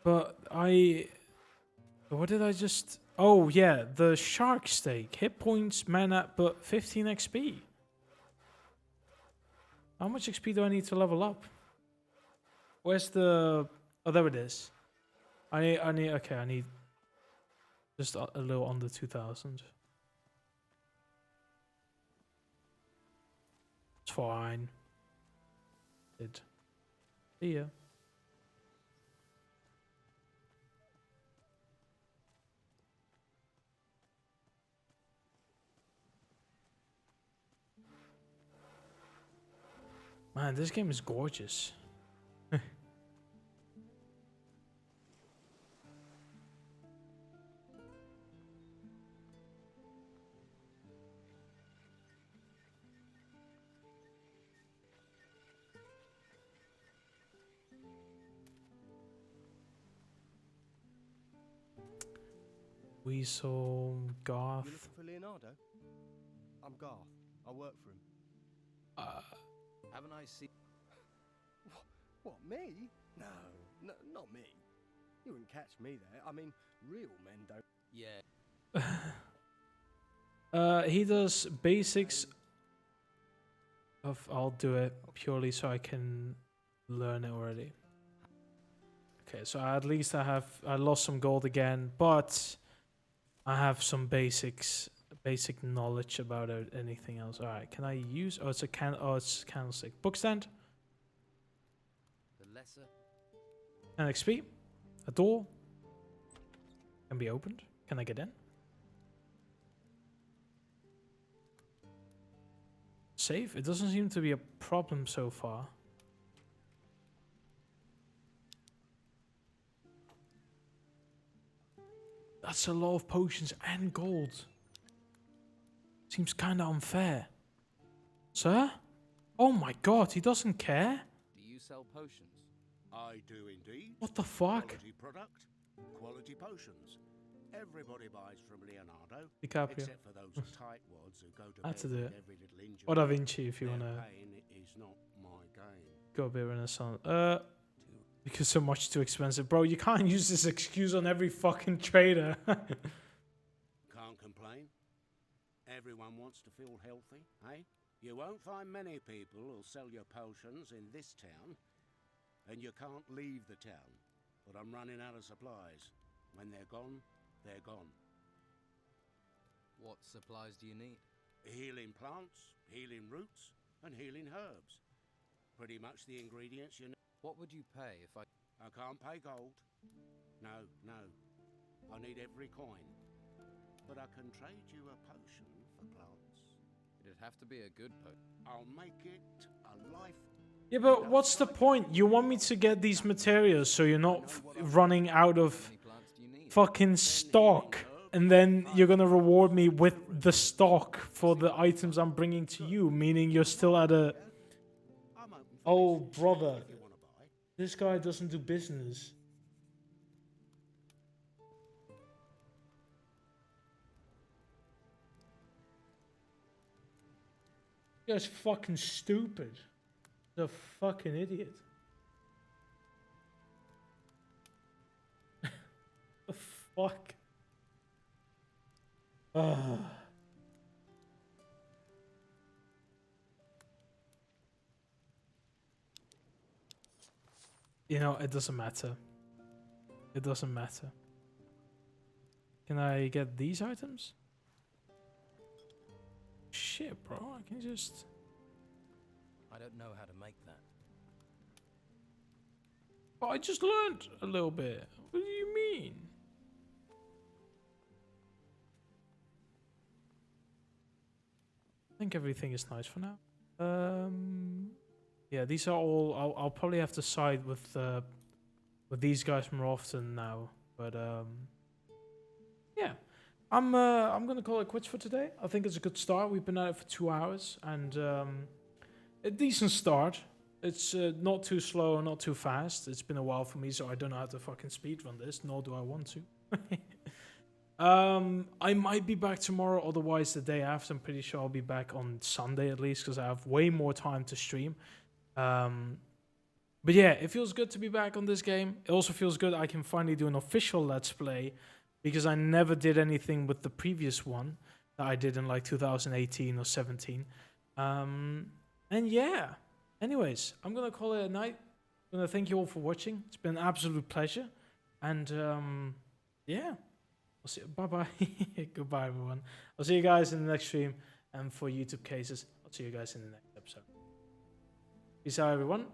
But what did I just... Oh yeah, the shark steak. Hit points, mana, but 15 XP. How much XP do I need to level up? Where's the... Oh, there it is. I need just a little under 2,000. It's fine. See ya. Man, this game is gorgeous. Weasel, Garth. You looking for Leonardo? I'm Garth. I work for him. Haven't I seen... What, me? No, not me. You wouldn't catch me there. I mean, real men don't... Yeah. He does basics of... I'll do it purely so I can learn it already. Okay, so at least I lost some gold again, but I have some basic knowledge about anything else. All right, can I use? Oh, it's a it's a candlestick. Book stand. The lesser. An XP. A door. Can be opened. Can I get in? Save. It doesn't seem to be a problem so far. That's a lot of potions and gold. Seems kind of unfair. Sir? Oh my god, he doesn't care? Do you sell potions? I do indeed. What the fuck? Quality product, quality potions. Everybody buys from Leonardo, DiCaprio. except for those tightwads who go to Had to bed do with it. every little injury. Or Da Vinci if you Their wanna pain is not my gain. go a bit Renaissance. Because so much too expensive. Bro, you can't use this excuse on every fucking trader. Can't complain. Everyone wants to feel healthy, eh? You won't find many people who'll sell your potions in this town, and you can't leave the town. But I'm running out of supplies. When they're gone, they're gone. What supplies do you need? Healing plants, healing roots, and healing herbs. Pretty much the ingredients you need. What would you pay if I can't pay gold. No, no. I need every coin. But I can trade you a potion for plants. It'd have to be a good potion. I'll make it a life. Yeah, but what's the point? You want me to get these materials so you're not running out of fucking stock. And then you're going to reward me with the stock for the items I'm bringing to you. Meaning you're still at a... Oh, brother. This guy doesn't do business. This guy's fucking stupid. He's a fucking idiot. The fuck? Ugh. You know, it doesn't matter. It doesn't matter. Can I get these items? Shit, bro. I can just... I don't know how to make that. But I just learned a little bit. What do you mean? I think everything is nice for now. Yeah, these are all. I'll probably have to side with these guys more often now. But yeah, I'm gonna call it quits for today. I think it's a good start. We've been at it for 2 hours and a decent start. It's not too slow, not too fast. It's been a while for me, so I don't know how to fucking speedrun this, nor do I want to. I might be back tomorrow, otherwise the day after. I'm pretty sure I'll be back on Sunday at least, because I have way more time to stream. But yeah, it feels good to be back on this game. It also feels good I can finally do an official Let's Play, because I never did anything with the previous one that I did in like 2018 or 17. And yeah, anyways, I'm going to call it a night. I'm going to thank you all for watching. It's been an absolute pleasure. And yeah. I'll see you. Bye-bye. Goodbye, everyone. I'll see you guys in the next stream. And for YouTube cases, I'll see you guys in the next episode. Peace out, everyone.